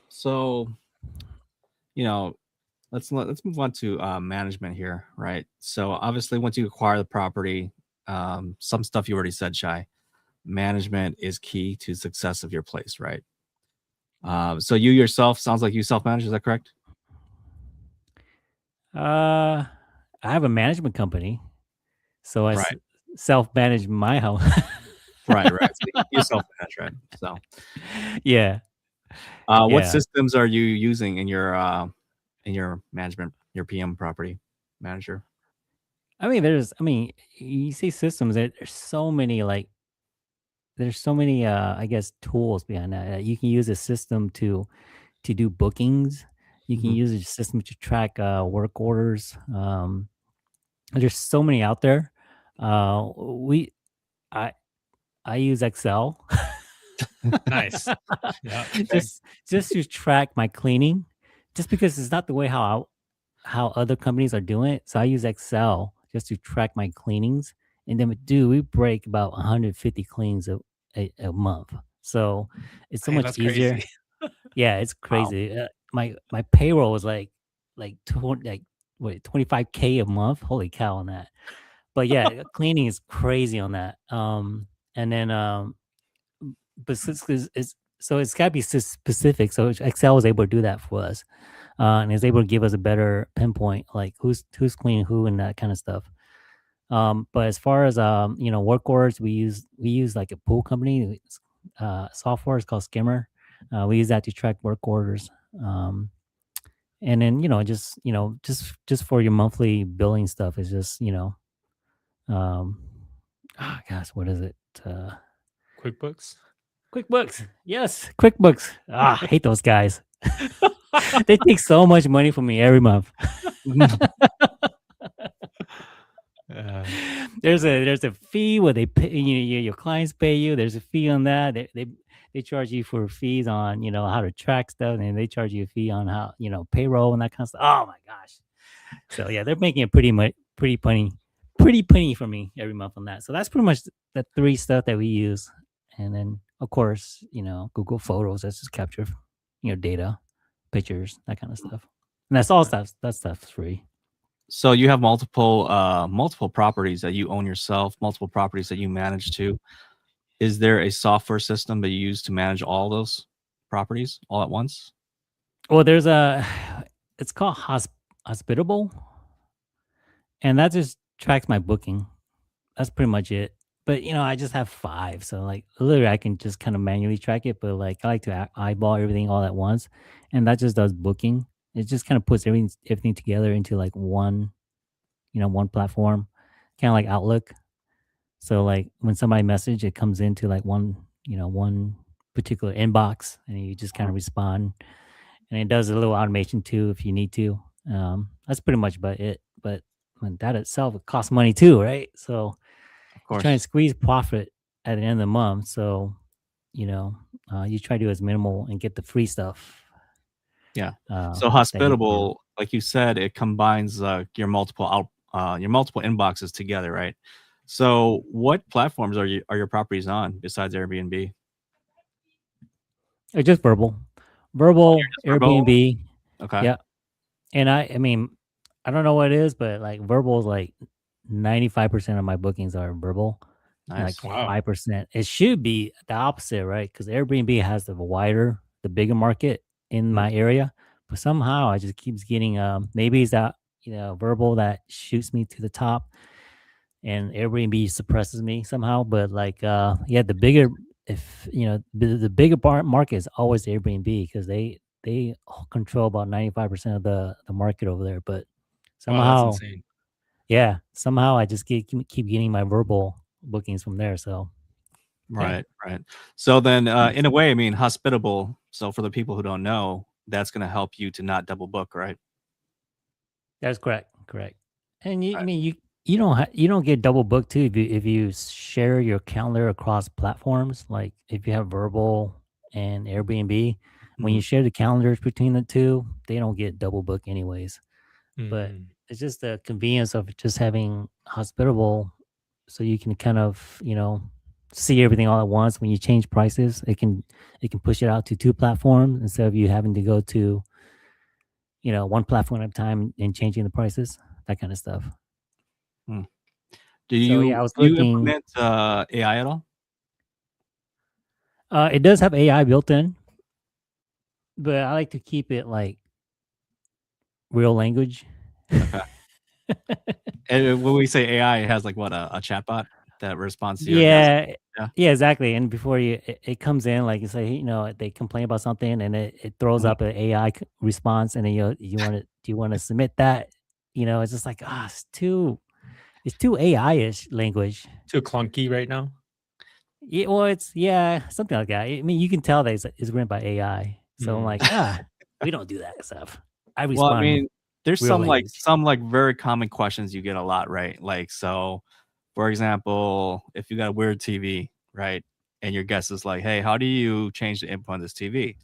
So let's move on to management here, right? So obviously, once you acquire the property, some stuff you already said, Chai. Management is key to success of your place, right? So you yourself, sounds like you self-manage. Is that correct? I have a management company, so I Right. self-manage my house. Right. So you self-manage, right? So Yeah, what yeah. systems are you using in your management your PM property manager? I mean, you see systems. There's so many I guess tools behind that. You can use a system to do bookings. You can Mhm. use a system to track work orders. There's so many out there. We I I use Excel Nice. Yeah. Okay. just to track my cleaning, just because it's not the way how other companies are doing it. So I use Excel just to track my cleanings, and then we break about 150 cleans a month. So it's so Hey, much that's easier. crazy. Yeah, it's Wow. crazy. My payroll was like 20, like wait 25K a month. Holy cow on that. But yeah, cleaning is crazy on that. And then but so it's got to be specific. So Excel was able to do that for us, and is able to give us a better pinpoint, like who's cleaning who and that kind of stuff. But as far as work orders, we use like a pool company. Software is called Skimmer. We use that to track work orders. And then just for your monthly billing stuff is just um, gosh, what is it? QuickBooks. QuickBooks. Yes, QuickBooks. I hate those guys. They take so much money from me every month. Uh, There's a fee where they pay your clients pay you. There's a fee on that. They charge you for fees on how to track stuff, and they charge you a fee on how payroll and that kind of stuff. Oh my gosh! So yeah, they're making it pretty penny for me every month on that. So that's pretty much the three stuff that we use, and then of course Google Photos. That's just capture data, pictures, that kind of stuff. And that's all stuff. That stuff's free. So you have multiple properties that you own yourself, multiple properties that you manage too. Is there a software system that you use to manage all those properties all at once? Well, it's called Hospitable, and that just tracks my booking. That's pretty much it. But I just have five, so like literally, I can just kind of manually track it. But like, I like to eyeball everything all at once, and that just does booking. It just kind of puts everything together into like one platform, kind of like Outlook. So like when somebody message, it comes into like one particular inbox, and you just kind Mhm. of respond, and it does a little automation too if you need to. That's pretty much about it. But that itself it costs money too, right? So Of you try and course. squeeze profit at the end of the month. So you know you try to do as minimal and get the free stuff Yeah. uh, So that you can. hospitable, like you said, it combines your multiple inboxes together, right? So what platforms are your properties on besides Airbnb? It's just Oh, you're verbal just Vrbo? Airbnb. Okay. Yeah, and I mean, I don't know what it is, but like verbal is like 95% of my bookings are verbal, and like Nice. wow. 5%. It should be the opposite, right? Because Airbnb has the bigger market in Mhm. my area, but somehow I just keeps getting maybe it's that verbal that shoots me to the top, and Airbnb suppresses me somehow. But like yeah, the bigger if the bigger market is always Airbnb because they control about 95% of the market over there. But Wow, that's somehow, insane. yeah, somehow I just keep getting my verbal bookings from there. So yeah, Right, right. So then, in a way, I mean, hospitable. So for the people who don't know, that's going to help you to not double book, right? that's correct. And I Right. mean, you don't get double booked too if you share your calendar across platforms. Like if you have Verbal and Airbnb, when you Mhm. share the calendars between the two, they don't get double booked anyways. But Mhm. it's just the convenience of just having Hospitable, so you can kind of see everything all at once. When you change prices, it can push it out to two platforms instead of you having to go to one platform at a time and changing the prices, that kind of stuff. Mm. Do So yeah, you I was do you looking. implement AI at all? It does have AI built in, but I like to keep it like real language. Okay. And when we say AI, it has like what a chatbot? that responds to your guests. Yeah, Yeah. yeah, exactly. And before it comes in, like you say, they complain about something, and it throws Mhm. up an AI response, and then you want to do you want to submit that? It's just like it's too AI ish language. Too clunky right now. Yeah, well, it's something like that. I mean, you can tell that it's written by AI. So I'm Mm. like, we don't do that stuff. I Well, I respond mean, there's real language. some like very common questions you get a lot, right? Like, so for example, if you got a weird TV, right? And your guest is like, "Hey, how do you change the input on this TV?"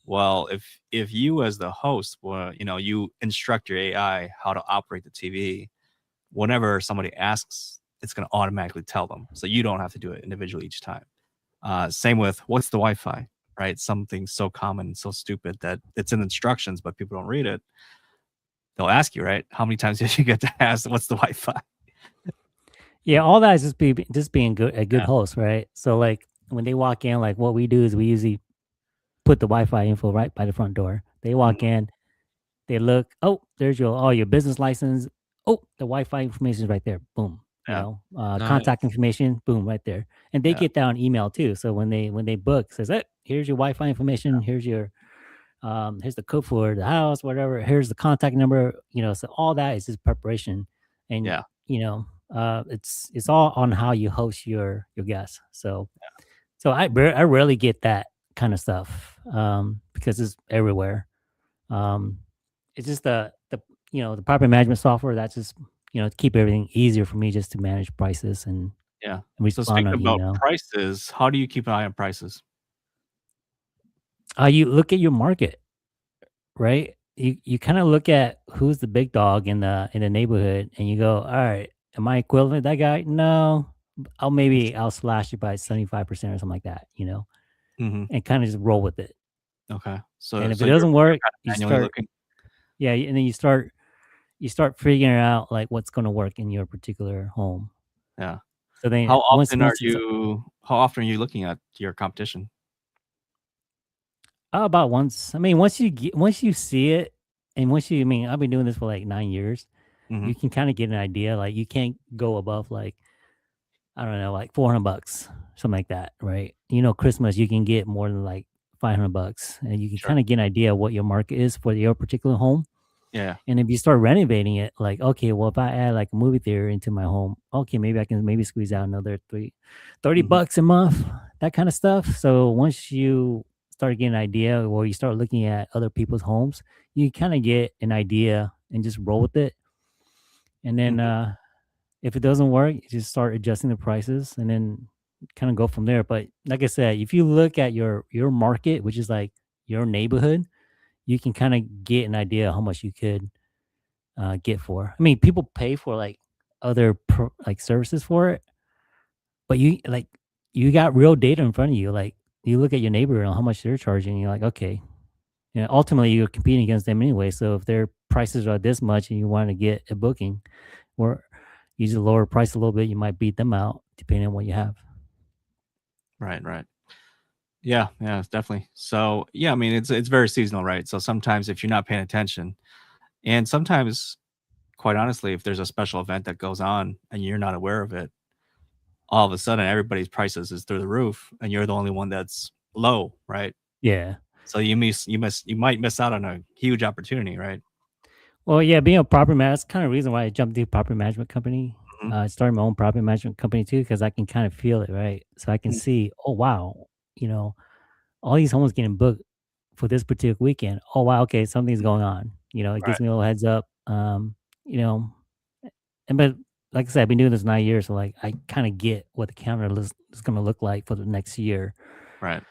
Well, if you as the host, well, you instruct your AI how to operate the TV, whenever somebody asks, it's going to automatically tell them. So you don't have to do it individually each time. Same with what's the Wi-Fi, right? Something so common, so stupid that it's in instructions, but people don't read it. They'll ask you, right? How many times did you get to ask what's the Wi-Fi? Yeah, all that is just being a good Yeah. host, right? So like when they walk in, like what we do is we usually put the Wi-Fi info right by the front door. They walk Mhm. in, they look, oh, there's your business license. Oh, the Wi-Fi information is right there. Boom. Yeah. Nice. Contact information, boom, right there. And they Yeah. get that on email too. So when they book, says, hey, here's your Wi-Fi information. Here's the code for the house, whatever. Here's the contact number. So all that is just preparation, and Yeah. it's all on how you host your guests. So I rarely get that kind of stuff because it's everywhere. Um, it's just the property management software that's just to keep everything easier for me just to manage prices and Yeah. So respond speaking on about email. prices, how do you keep an eye on prices? You look at your market, right? You kind of look at who's the big dog in the neighborhood, and you go, all right, am I equivalent to that guy? No, I'll slash it by 75% or something like that, Mhm. and kind of just roll with it. Okay. And if So it you're doesn't work, kind you of manually start looking. yeah, and then you start figuring out like what's going to work in your particular home. Yeah. So then How often are you looking at your competition? about once. I mean, once you see it, and I mean, I've been doing this for like 9 years. Mhm. You can kind of get an idea. Like you can't go above like I don't know, like $400, something like that, right? Christmas you can get more than like $500, and you can Sure. kind of get an idea of what your market is for your particular home. Yeah. And if you start renovating it, like, okay, well, if I add like a movie theater into my home, okay, maybe I can squeeze out another thirty Mhm. bucks a month, that kind of stuff. So once you start getting an idea or you start looking at other people's homes, you kind of get an idea and just roll with it. And then Mhm. if it doesn't work, you just start adjusting the prices and then kind of go from there. But like I said, if you look at your market, which is like your neighborhood, you can kind of get an idea how much you could get for. I mean, people pay for like other like services for it, but you got real data in front of you. Like you look at your neighbor and how much they're charging. You're like, okay, ultimately you're competing against them anyway. So if their prices are this much and you want to get a booking, or you just lower price a little bit, you might beat them out depending on what you have. Right, right. Yeah, yeah, definitely. So, yeah, I mean, it's very seasonal, right? So sometimes if you're not paying attention, and sometimes, quite honestly, if there's a special event that goes on and you're not aware of it, all of a sudden everybody's prices is through the roof, and you're the only one that's low, right? Yeah. So you might miss out on a huge opportunity, right? Well, yeah, being a property manager, that's kind of the reason why I jumped into property management company. Mhm. I started my own property management company too, because I can kind of feel it, right? So I can Mm. see, oh wow, you know, all these homes getting booked for this particular weekend. Oh wow, okay, something's going on. It Right. gives me a little heads up. You know, but like I said, I've been doing this 9 years, so like I kind of get what the calendar is going to look like for the next year. Right.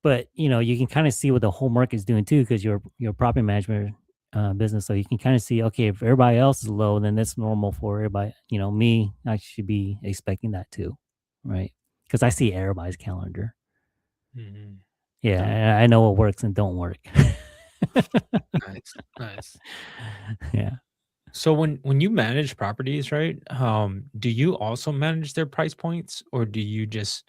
But you can kind of see what the whole market is doing too, because you're a property management business, so you can kind of see, okay, if everybody else is low, then that's normal for everybody. Me, I should be expecting that too, right? Because I see everybody's calendar. Mhm. Yeah, Yeah. and I know what works and don't work. Nice, nice. Yeah. So when you manage properties, right? Do you also manage their price points, or do you just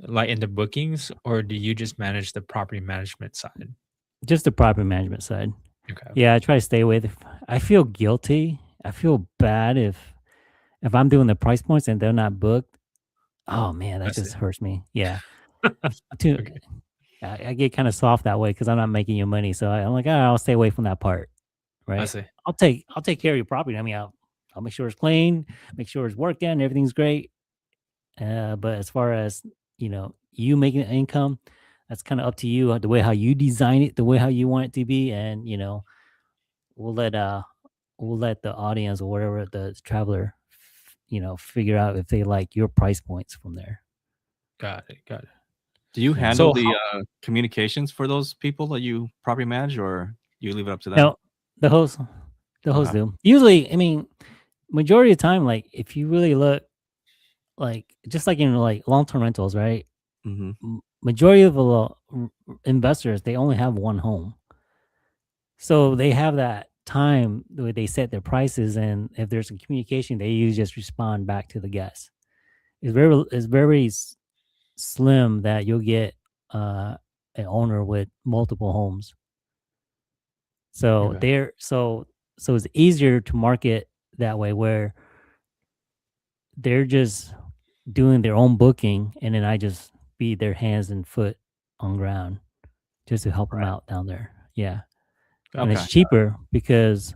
like in the bookings, or do you just manage the property management side? Just the property management side. Okay. Yeah, I try to stay away. I feel guilty. I feel bad If I'm doing the price points and they're not booked, oh man, I that see. just hurts me. Yeah. Too, Okay. I get kind of soft that way because I'm not making you money. So I'm like, I'll stay away from that part. I Right. see. I'll take care of your property. I mean, I'll make sure it's clean, make sure it's worked in, everything's great. But as far as you making an income, that's kind of up to you. The way how you design it, the way how you want it to be, and we'll let uh we'll let the audience or whatever the traveler, figure out if they like your price points from there. Got it. Got it. Do you Yeah. handle So the how communications for those people that you property manage, or you leave it up to them? No, the host, the host Okay. do. Usually, I mean, majority of the time, like if you really look, like just like in like long term rentals, right? Mm-hmm. Majority of the investors, they only have one home, so they have that time where they set their prices, and if there's some communication, they usually just respond back to the guests. It's very slim that you'll get uh, an owner with multiple homes. So okay. so it's easier to market that way, where they're just doing their own booking, and then I just be their hands and foot on ground just to help them Right. out down there. Yeah. And Okay. it's cheaper because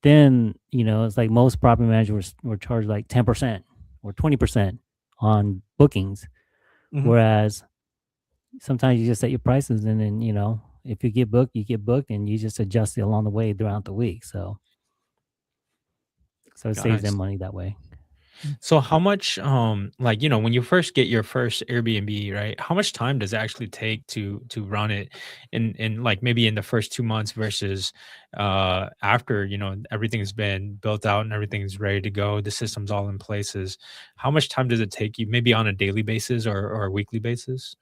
then, it's like most property managers were charged like 10% or 20% on bookings. Hmm. Whereas sometimes you just set your prices, and then, if you get booked, you get booked, and you just adjust it along the way throughout the week. So it saves them Nice. money that way. So how much like when you first get your first Airbnb, right? How much time does it actually take to run it in like maybe in the first 2 months versus after, everything's been built out and everything's ready to go, the system's all in places. How much time does it take you maybe on a daily basis or a weekly basis?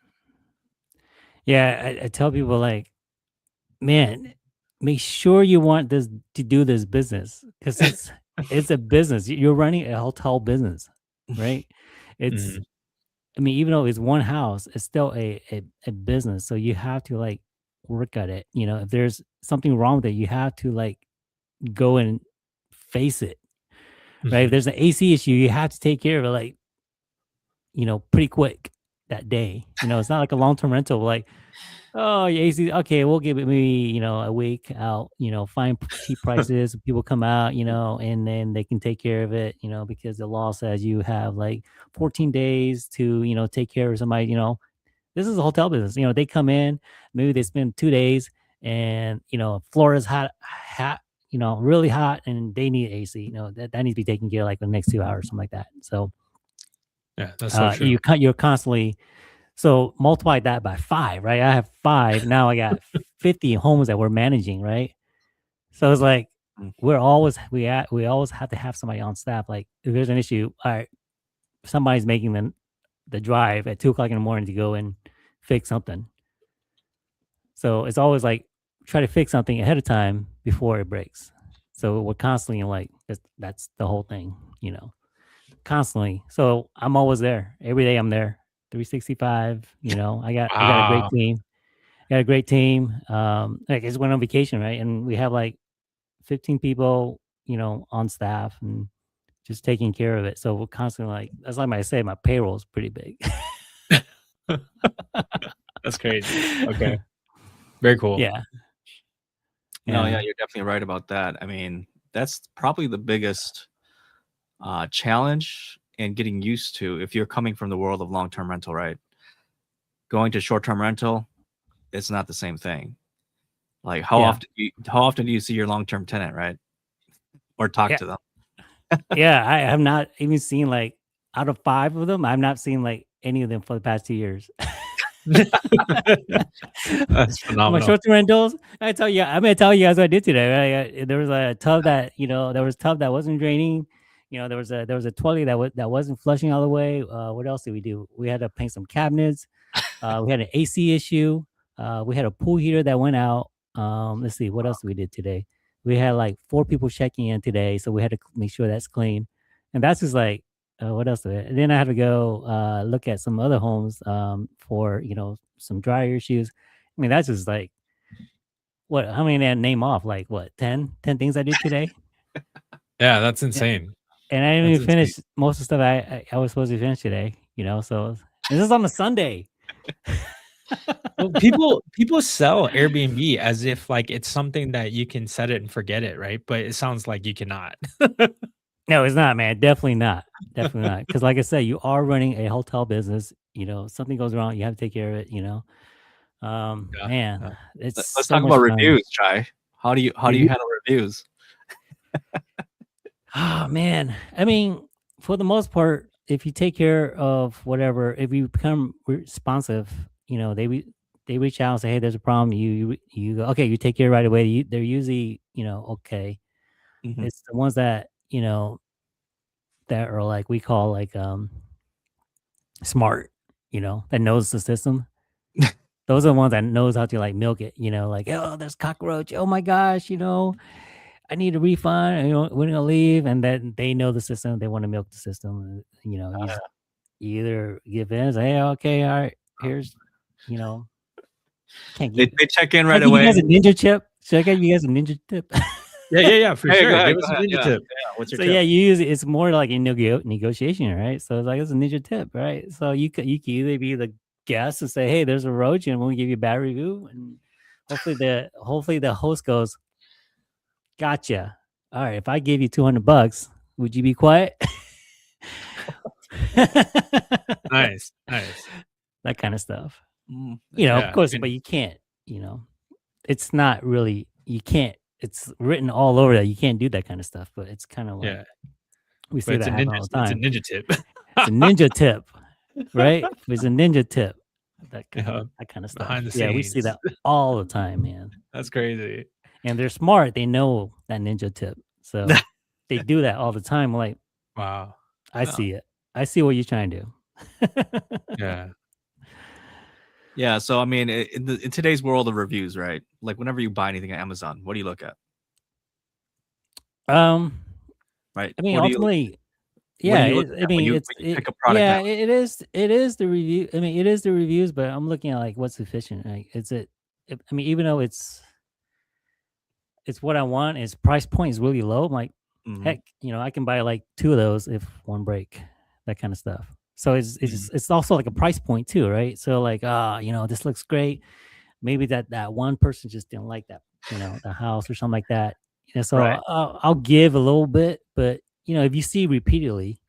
Yeah, I tell people like, man, make sure you want this to do this business because it's a business. You're running a hotel business, right? It's Mhm. I mean, even though it's one house, it's still a business. So you have to like work at it. If there's something wrong with it, you have to like go and face it. Right. If Mhm. there's an AC issue, you have to take care of it like, pretty quick that day. It's not like a long term rental. Like, oh, yeah, AC. Okay, we'll give it maybe a week out. Find cheap prices. People come out. And then they can take care of it. Because the law says you have like 14 days to take care of somebody. This is a hotel business. They come in, maybe they spend 2 days, and Florida's hot. Really hot, and they need AC. That needs to be taken care of like the next 2 hours, something like that. So Yeah, that's so true. you're constantly, so multiply that by 5, right? I have 5. Now I got 50 homes that we're managing, right? So it's like we always have to have somebody on staff. Like if there's an issue, all right, somebody's making the drive at 2 o'clock in the morning to go and fix something. So it's always like try to fix something ahead of time before it breaks. So we're constantly like that's the whole thing, constantly. So I'm always there. Every day I'm there. 365, I got a great Wow. team. Got a great team. I just went on vacation, right? And we have like 15 people, on staff and just taking care of it. So we're constantly like, that's like I say, my payroll is pretty big. That's crazy. Okay. Very cool. Yeah. No, yeah, Yeah. you're definitely right about that. I mean, that's probably the biggest challenge in getting used to if you're coming from the world of long-term rental, right? Going to short-term rental, it's not the same thing. Like Yeah. how often do you see your long-term tenant, right? Or talk Yeah. to them? Yeah. I have not even seen like out of 5 of them, I've not seen like any of them for the past 2 years. That's My phenomenal. short-term rentals. I'm gonna tell you guys what I did today. Right? There was a tub that there was a tub that wasn't draining. There was a toilet that wasn't flushing all the way. What else did we do? We had to paint some cabinets. We had an AC issue. We had a pool heater that went out. Let's see, what else we did today? We had like 4 people checking in today, so we had to make sure that's clean. And that's just like, what else? And then I had to go look at some other homes for some dryer issues. I mean, that's just like how many did I name off? Like what, 10 things I did today? Yeah, that's Yeah, insane. and I didn't That's even insane. finish most of the stuff I was supposed to finish today. So this is on a Sunday. Well, people sell Airbnb as if like it's something that you can set it and forget it, right? But it sounds like you cannot. No, it's not, man. Definitely not. Definitely not. Because like I said, you are running a hotel business. Something goes wrong, you have to take care of it. Yeah. Man, it's Let's so talk much about fun. reviews, Chai. How do you handle reviews? Oh man, I mean, for the most part, if you take care of whatever, if you become responsive, they reach out and say, "Hey, there's a problem." You go, okay, you take care right away. They're usually okay. Mhm. It's the ones that that are like we call like smart, that knows the system. Those are the ones that knows how to like milk it. Like, oh, there's cockroach. Oh my gosh, I need a refund. We're gonna leave, and then they know the system. They want to milk the system. You either give in, say, hey, okay, all right, here's, can't They give, check in can I right give you away. guys a ninja tip? Should I give you guys a ninja tip? Yeah, for Hey, sure. go ahead, Give go us a ahead. ninja Yeah, tip. yeah. What's your So tip? yeah, it's more like a negotiation, right? So it's like it's a ninja tip, right? So you can either be the guest and say, hey, there's a roach, and we'll give you a bad review, and hopefully the host goes, gotcha. All right, if I gave you $200, would you be quiet? Nice. That kind of stuff. Mm, Of Yeah. course, And but you can't, it's not really, you can't, it's written all over that. You can't do that kind of stuff, but it's kind of like, yeah, we but see that happen all the it's a time. ninja tip. It's a ninja tip, right? It's a ninja tip. That Yeah, kind of stuff. behind the Yeah, we see scenes. that all the time, man. That's crazy. And they're smart. They know that ninja tip. So they do that all the time. Like, Wow. I see it. I see what you're trying to do. Yeah. Yeah. So I mean, in today's world of reviews, right? Like whenever you buy anything at Amazon, what do you look at? Right. I mean, What do you ultimately, what do yeah. you look I at when mean, you pick a product yeah, out? it is. It is the review. I mean, it is the reviews, but I'm looking at like what's efficient. Like, I mean, even though it's what I want, its price point is really low. I'm like, Mhm. heck, I can buy like 2 of those if one break, that kind of stuff. So it's also like a price point too, right? So like, this looks great. Maybe that one person just didn't like that, the house or something like that. So Right. I'll give a little bit, but if you see repeatedly,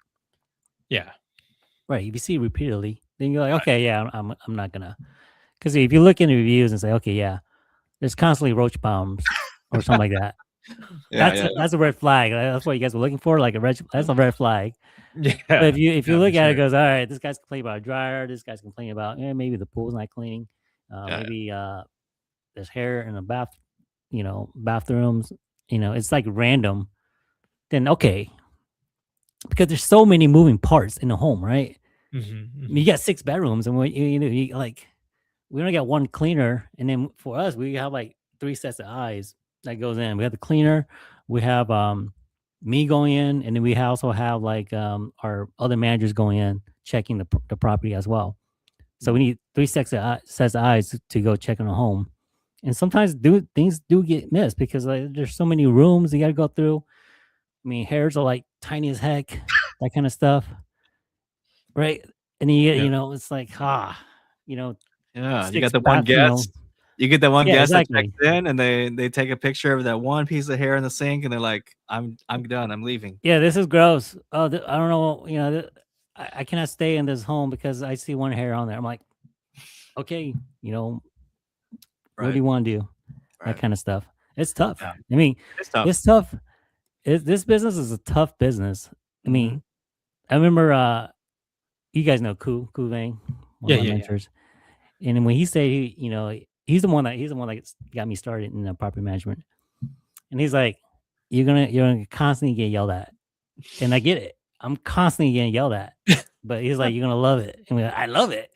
Yeah. right? If you see repeatedly, then you're like, okay, yeah, I'm not gonna. Because if you look in the reviews and say, okay, yeah, there's constantly roach bombs or something like that. Yeah. That's a red flag. That's what you guys were looking for, like that's a red flag. Yeah. But if you Yeah, look for at it, sure. goes, all right, this guy's complaining about a dryer. This guy's complaining about maybe the pool's not cleaning. Yeah. Maybe there's hair in the bathrooms. It's like random. Then okay, because there's so many moving parts in the home, right? I mean, you got 6 bedrooms, and you like we only got one cleaner, and then for us, we have like 3 sets of eyes that goes in. We have the cleaner, we have me going in, and then we also have like our other managers going in checking the property as well. So we need 3 sets of eyes to go check on a home, and sometimes things do get missed because like, there's so many rooms you got to go through. I mean, hairs are like tiny as heck, that kind of stuff, right? And then Yeah. it's like you Yeah. You 6 got the one bath, guest. You get that one yeah, guest that exactly. checks in and they take a picture of that one piece of hair in the sink and they're like, I'm done. I'm leaving. Yeah, this is gross. Oh, I don't know. I cannot stay in this home because I see one hair on there. I'm like, okay, what do Right. you want to do? That Right. kind of stuff. It's tough. Yeah. I mean, It's tough. it's tough. This business is a tough business. I mean, I remember you guys know Ku Vang, one of my Yeah. mentors. And then when he said he's the one that got me started in property management. And he's like, you're gonna constantly get yelled at. And I get it. I'm constantly getting yelled at. But he's like, you're gonna love it. And we're like, I love it.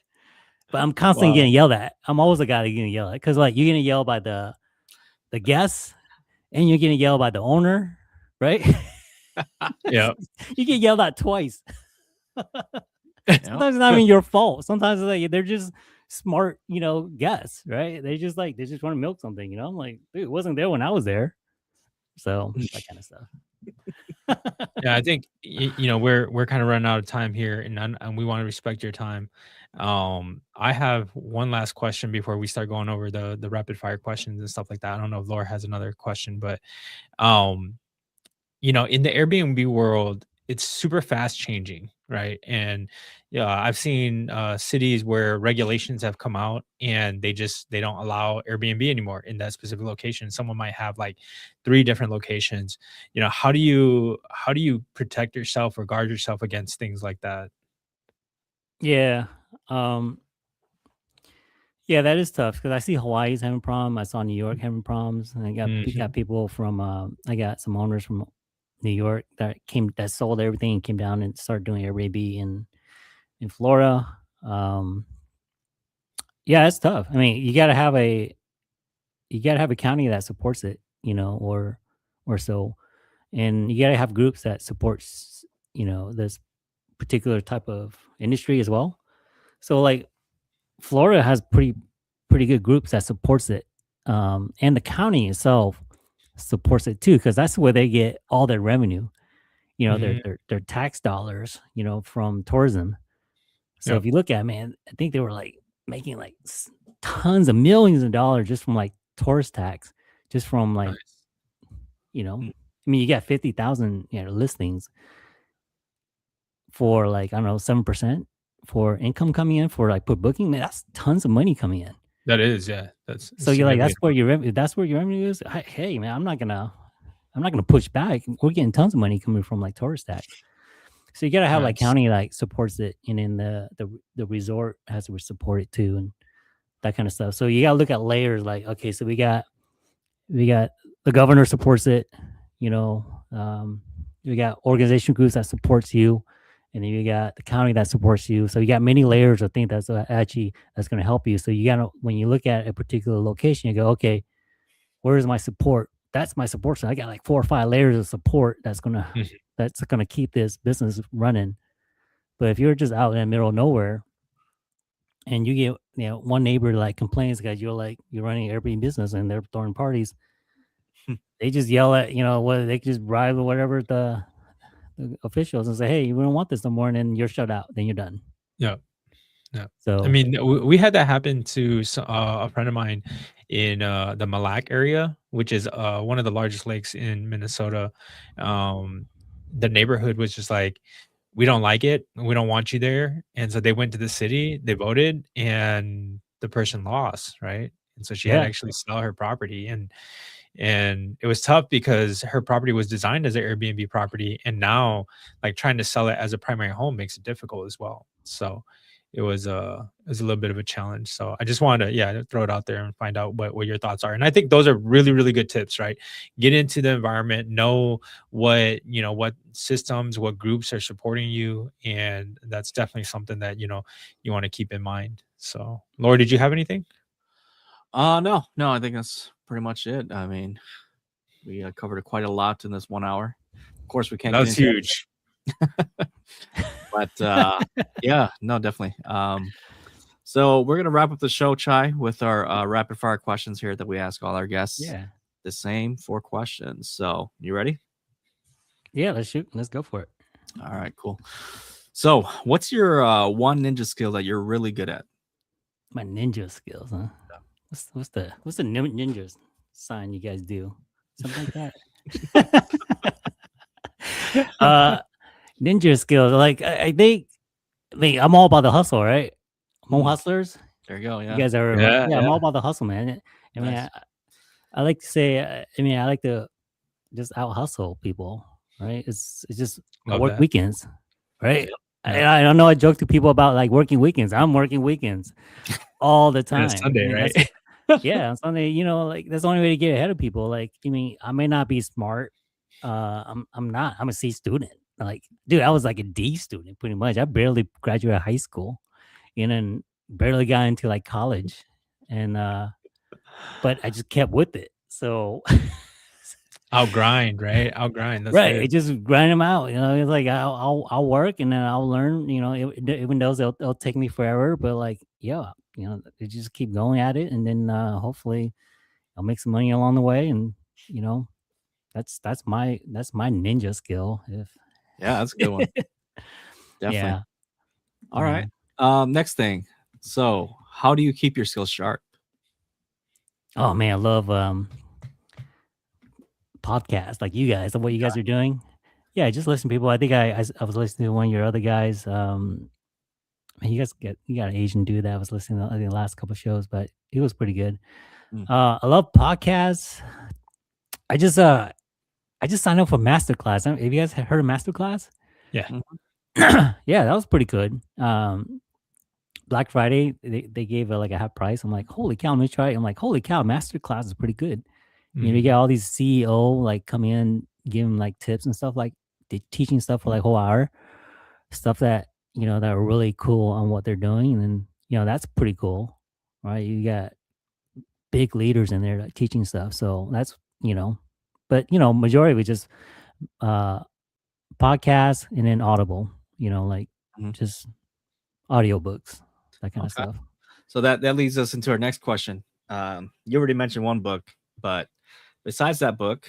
But I'm constantly Wow. getting yelled at. I'm always the guy that's getting yelled at. Because like you're getting yelled by the guests and you're getting yelled by the owner, right? Yeah. You get yelled at twice. Sometimes it's not even your fault. Sometimes it's like they're just smart, guests, right? They just want to milk something, I'm like, dude, it wasn't there when I was there. So that kind of stuff. Yeah, I think we're kind of running out of time here, and we want to respect your time. I have one last question before we start going over the rapid fire questions and stuff like that. I don't know if Laura has another question, but um, in the Airbnb world, it's super fast changing, right? And yeah, I've seen cities where regulations have come out and they don't allow Airbnb anymore in that specific location. Someone might have like three different locations. How do you protect yourself or guard yourself against things like that? Yeah. Um, yeah, that is tough because I see Hawaii's having problem. I saw New York having problems, and we Hmm. got people from. I got some owners from New York that sold everything and came down and started doing Airbnb in Florida. Um, yeah, it's tough. I mean, you gotta have a county that supports it, or so, and you gotta have groups that supports this particular type of industry as well. So like Florida has pretty good groups that supports it, and the county itself supports it too because that's where they get all their revenue. Hmm. Their tax dollars, from tourism. So Yep. if you look at, man, I think they were like making like tons of millions of dollars just from like tourist tax, just from like Nice. Mm. I mean, you got 50,000 listings for like I don't know 7% for income coming in for like per booking. Man, that's tons of money coming in. That is, yeah, that's So you're like, significant. that's where your revenue is. Hey, man, I'm not gonna push back. We're getting tons of money coming from like tourist tax. So you gotta have like Nice. county like supports it, and then the resort has to support it too, and that kind of stuff. So you gotta look at layers. Like, okay, so we got the governor supports it. You know, we got organization groups that supports you, and then you got the county that supports you. So you got many layers of things that's going to help you. So you gotta when you look at a particular location, you go, okay, where is my support? That's my support. So I got like 4 or 5 layers of support Mhm. that's gonna keep this business running. But if you're just out in the middle of nowhere and you get one neighbor like complains because you're running an Airbnb business and they're throwing parties, they just yell at what they just bribe or whatever the officials and say, hey, we don't want this no more, and then you're shut out. Then you're done. Yeah. Yeah. I So mean, we had that happen to a friend of mine in the Mille Lacs area, which is one of the largest lakes in Minnesota. Um, the neighborhood was just like, we don't like it. We don't want you there. And so they went to the city, they voted, and the person lost, right? And so she had to yeah, actually sell her property. And it was tough because her property was designed as an Airbnb property, and now like trying to sell it as a primary home makes it difficult as well. So it was a little bit of a challenge. So I just wanted to, yeah, to throw it out there and find out what your thoughts are. And I think those are really, really good tips, right? Get into the environment, know what systems, what groups are supporting you, and that's definitely something that you want to keep in mind. So Laura, did you have anything? No, no, I think that's pretty much it. I mean, we covered quite a lot in this 1 hour. Of course, we can't That get was into huge. but yeah, no, definitely. So we're gonna wrap up the show, Chai, with our rapid fire questions here that we ask all our guests. yeah, The same 4 questions. So you ready? yeah. Let's shoot. Let's go for it. All right, cool. So what's your one ninja skill that you're really good at? My ninja skills, huh? What's the ninja sign you guys do? Something like that. uh, ninja skills. Like I think. I mean, I'm all about the hustle, right? Home Hmm, hustlers. there you go. You Yeah, guys are, Yeah, yeah. I'm yeah. all about the hustle, man. I mean, nice. I like to say, I like to just out hustle people, right? It's just I Love work that. weekends, right? Yep. Yeah. I don't know. I joke to people about like working weekends. I'm working weekends all the And it's time. I Sunday, mean, right? that's yeah. On Sunday, like that's the only way to get ahead of people. Like, I mean, I may not be smart. I'm not. I'm a C student. Like, dude, I was like a D student pretty much. I barely graduated high school, and then barely got into like college, and but I just kept with it. So Outgrind, right? Outgrind. That's right, it good. just grind them out. It's like I'll work and then I'll learn. Even though they'll take me forever, but like yeah, they just keep going at it, and then hopefully I'll make some money along the way, and you know that's my ninja skill. If Yeah, that's a good one. Definitely. yeah. All Yeah. right. Next thing. So, how do you keep your skills sharp? Oh man, I love podcasts like you guys, what you guys are doing. Yeah, just listen to people. I think I was listening to one of your other guys. Man, you got an Asian dude that I was listening to I think the last couple shows, but he was pretty good. Mm. I love podcasts. I just signed up for Masterclass. Have you guys heard of Masterclass? Yeah. Yeah, that was pretty good. Black Friday, they gave like a half price. I'm like, holy cow, let me try it. I'm like, holy cow, Masterclass is pretty good. You know, you get all these CEO like come in, give them like tips and stuff, like they teaching stuff for like a whole hour, stuff that you know that are really cool on what they're doing, and then you know that's pretty cool, right? You got big leaders in there like, teaching stuff, so that's you know, but you know, majority of it just podcasts and then Audible, you know, like Mhm. just audiobooks, that kind of Okay. stuff. So that leads us into our next question. You already mentioned one book, but besides that book,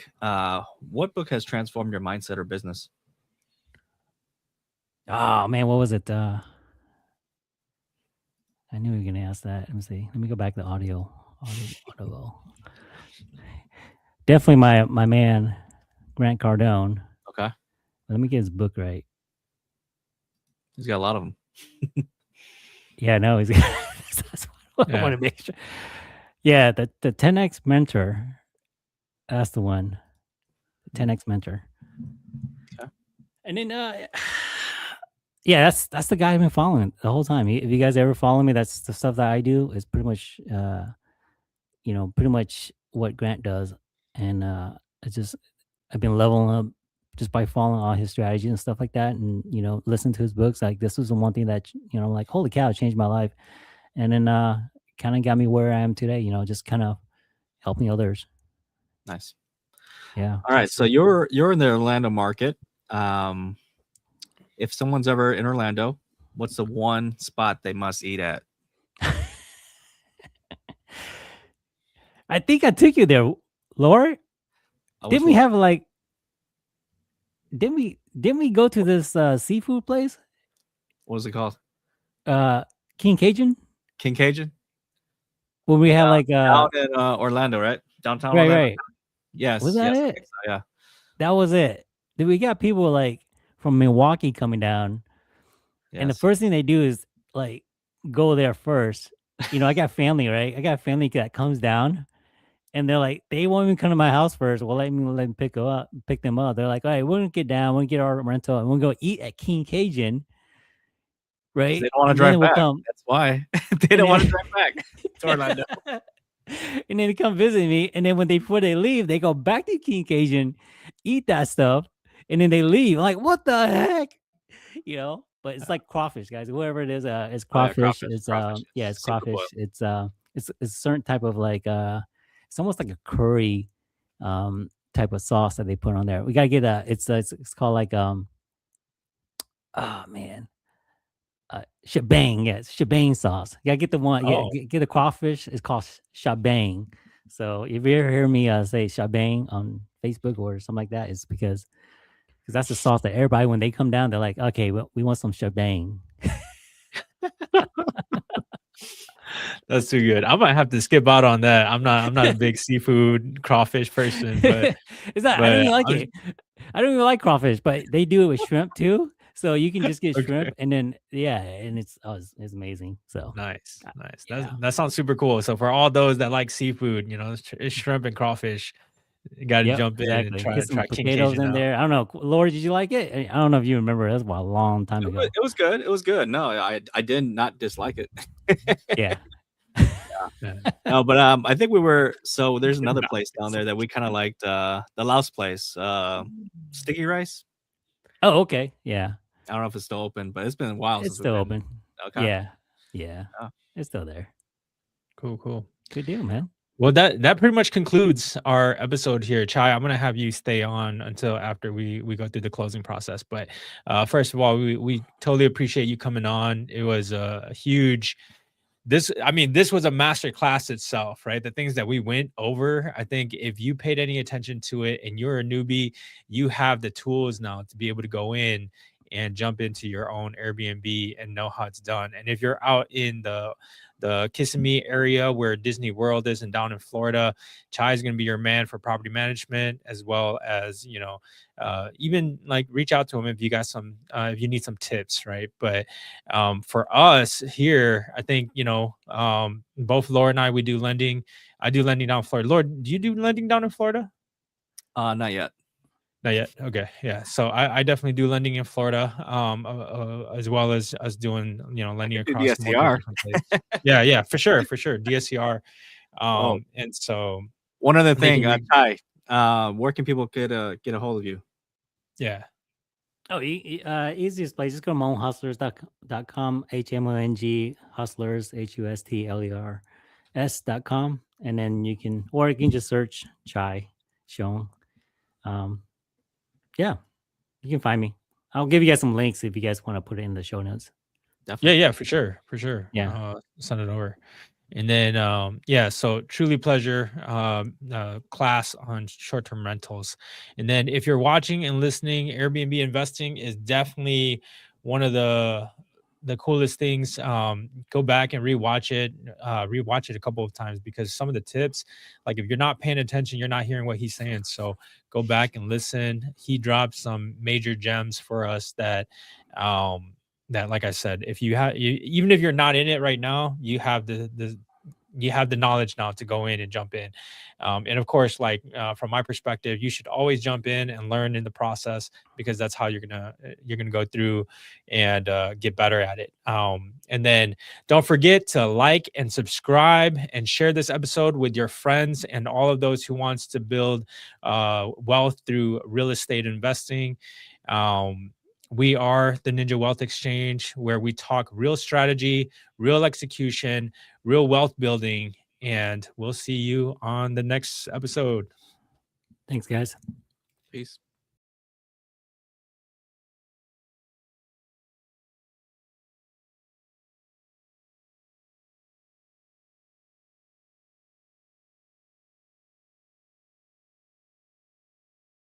what book has transformed your mindset or business? Oh man, what was it? I knew you were gonna ask that. Let me see. Let me go back to audio. Audible. Definitely my man, Grant Cardone. Okay. Let me get his book right. He's got a lot of them. Yeah, no, he's that's what I want to make sure. Yeah, the 10x mentor. That's the one. The 10x mentor. Okay. And then yeah, that's the guy I've been following the whole time. If you guys ever follow me, that's the stuff that I do is pretty much you know, pretty much what Grant does. And it's just I've been leveling up just by following all his strategies and stuff like that. And, you know, listen to his books. Like this was the one thing that, you know, like, holy cow, it changed my life. And then kind of got me where I am today, you know, just kind of helping others. Nice. Yeah. All right. So you're in the Orlando market. If someone's ever in Orlando, what's the one spot they must eat at? I think I took you there, Laura. Didn't we have like didn't we go to this seafood place? What was it called? King Cajun? King Cajun? When we had like down in Orlando, right? Downtown right, Orlando. right. Yes. Was that yes, I it? think so, yeah. That was it. Then we got people like from Milwaukee coming down. Yes. And the first thing they do is like go there first. You know, I got family, right? I got family that comes down and they're like, they won't even come to my house first. Well, let them pick them up. They're like, all right, we're gonna get down, we're gonna get our rental, and we'll go eat at King Cajun. Right? They don't want to drive back. That's why. They don't want to drive back to Orlando. And then they come visit me. And then before they leave, they go back to King Cajun, eat that stuff, and then they leave. I'm like, what the heck? You know, but it's like crawfish, guys. Whoever it is, it's crawfish. Crawfish. It's Crawfish. yeah, it's Super crawfish. boiled. It's a certain type of like it's almost like a curry type of sauce that they put on there. We gotta get it's called like oh man. Shebang, yes, shebang sauce. You gotta get the one, get a crawfish. It's called shebang. So if you ever hear me say shebang on Facebook or something like that, it's because that's the sauce that everybody when they come down, they're like, okay, well, we want some shebang. That's too good. I might have to skip out on that. I'm not a big seafood crawfish person, but it's not. I don't even like it. I don't even like crawfish, but they do it with shrimp too. So you can just get shrimp and then and it's amazing. So nice. Yeah. That sounds super cool. So for all those that like seafood, you know, it's shrimp and crawfish. You got to jump in and try King potatoes Cajun in out. there. I don't know, Laura, did you like it? I don't know if you remember. That's a long time ago. It was good. It was good. No, I did not dislike it. Yeah. No, but I think we were. So there's another place down there that we kind of liked. The Laos place, Sticky Rice. Oh, okay. Yeah. I don't know if it's still open, but it's been a while. It's still open. Okay. Yeah. It's still there. Cool. Good deal, man. Well, that pretty much concludes our episode here. Chai, I'm gonna have you stay on until after we go through the closing process. But first of all, we totally appreciate you coming on. It was a huge this was a master class itself, right? The things that we went over, I think if you paid any attention to it and you're a newbie, you have the tools now to be able to go in and jump into your own Airbnb and know how it's done. And if you're out in the Kissimmee area where Disney World is and down in Florida, Chai is going to be your man for property management, as well as, even like reach out to him if you got some, if you need some tips, right? But for us here, I think, both Laura and we do lending. I do lending down in Florida. Laura, do you do lending down in Florida? Not yet. Not yet. Okay. Yeah. So I definitely do lending in Florida, as well as us doing, lending across multiple different places. Yeah, for sure. DSCR. And so one other thing, Chai, where can people get a hold of you? Yeah. Oh, easiest place. Just go to monghustlers.com, HMONG hustlers, HUSTLERS.com. And then you can just search Chai Xiong. Yeah, you can find me. I'll give you guys some links if you guys want to put it in the show notes. Definitely. Yeah, for sure. Yeah. Send it over. And then, so truly pleasure class on short-term rentals. And then if you're watching and listening, Airbnb investing is definitely one of the coolest things. Go back and rewatch it a couple of times, because some of the tips, like if you're not paying attention, you're not hearing what he's saying. So go back and listen. He dropped some major gems for us that, like I said, if you have, even if you're not in it right now, you have the knowledge now to go in and jump in. And of course, from my perspective, you should always jump in and learn in the process, because that's how you're gonna go through and get better at it. And then don't forget to like and subscribe and share this episode with your friends and all of those who wants to build wealth through real estate investing. We are the Ninja Wealth Exchange, where we talk real strategy, real execution, real wealth building, and we'll see you on the next episode. Thanks, guys. Peace.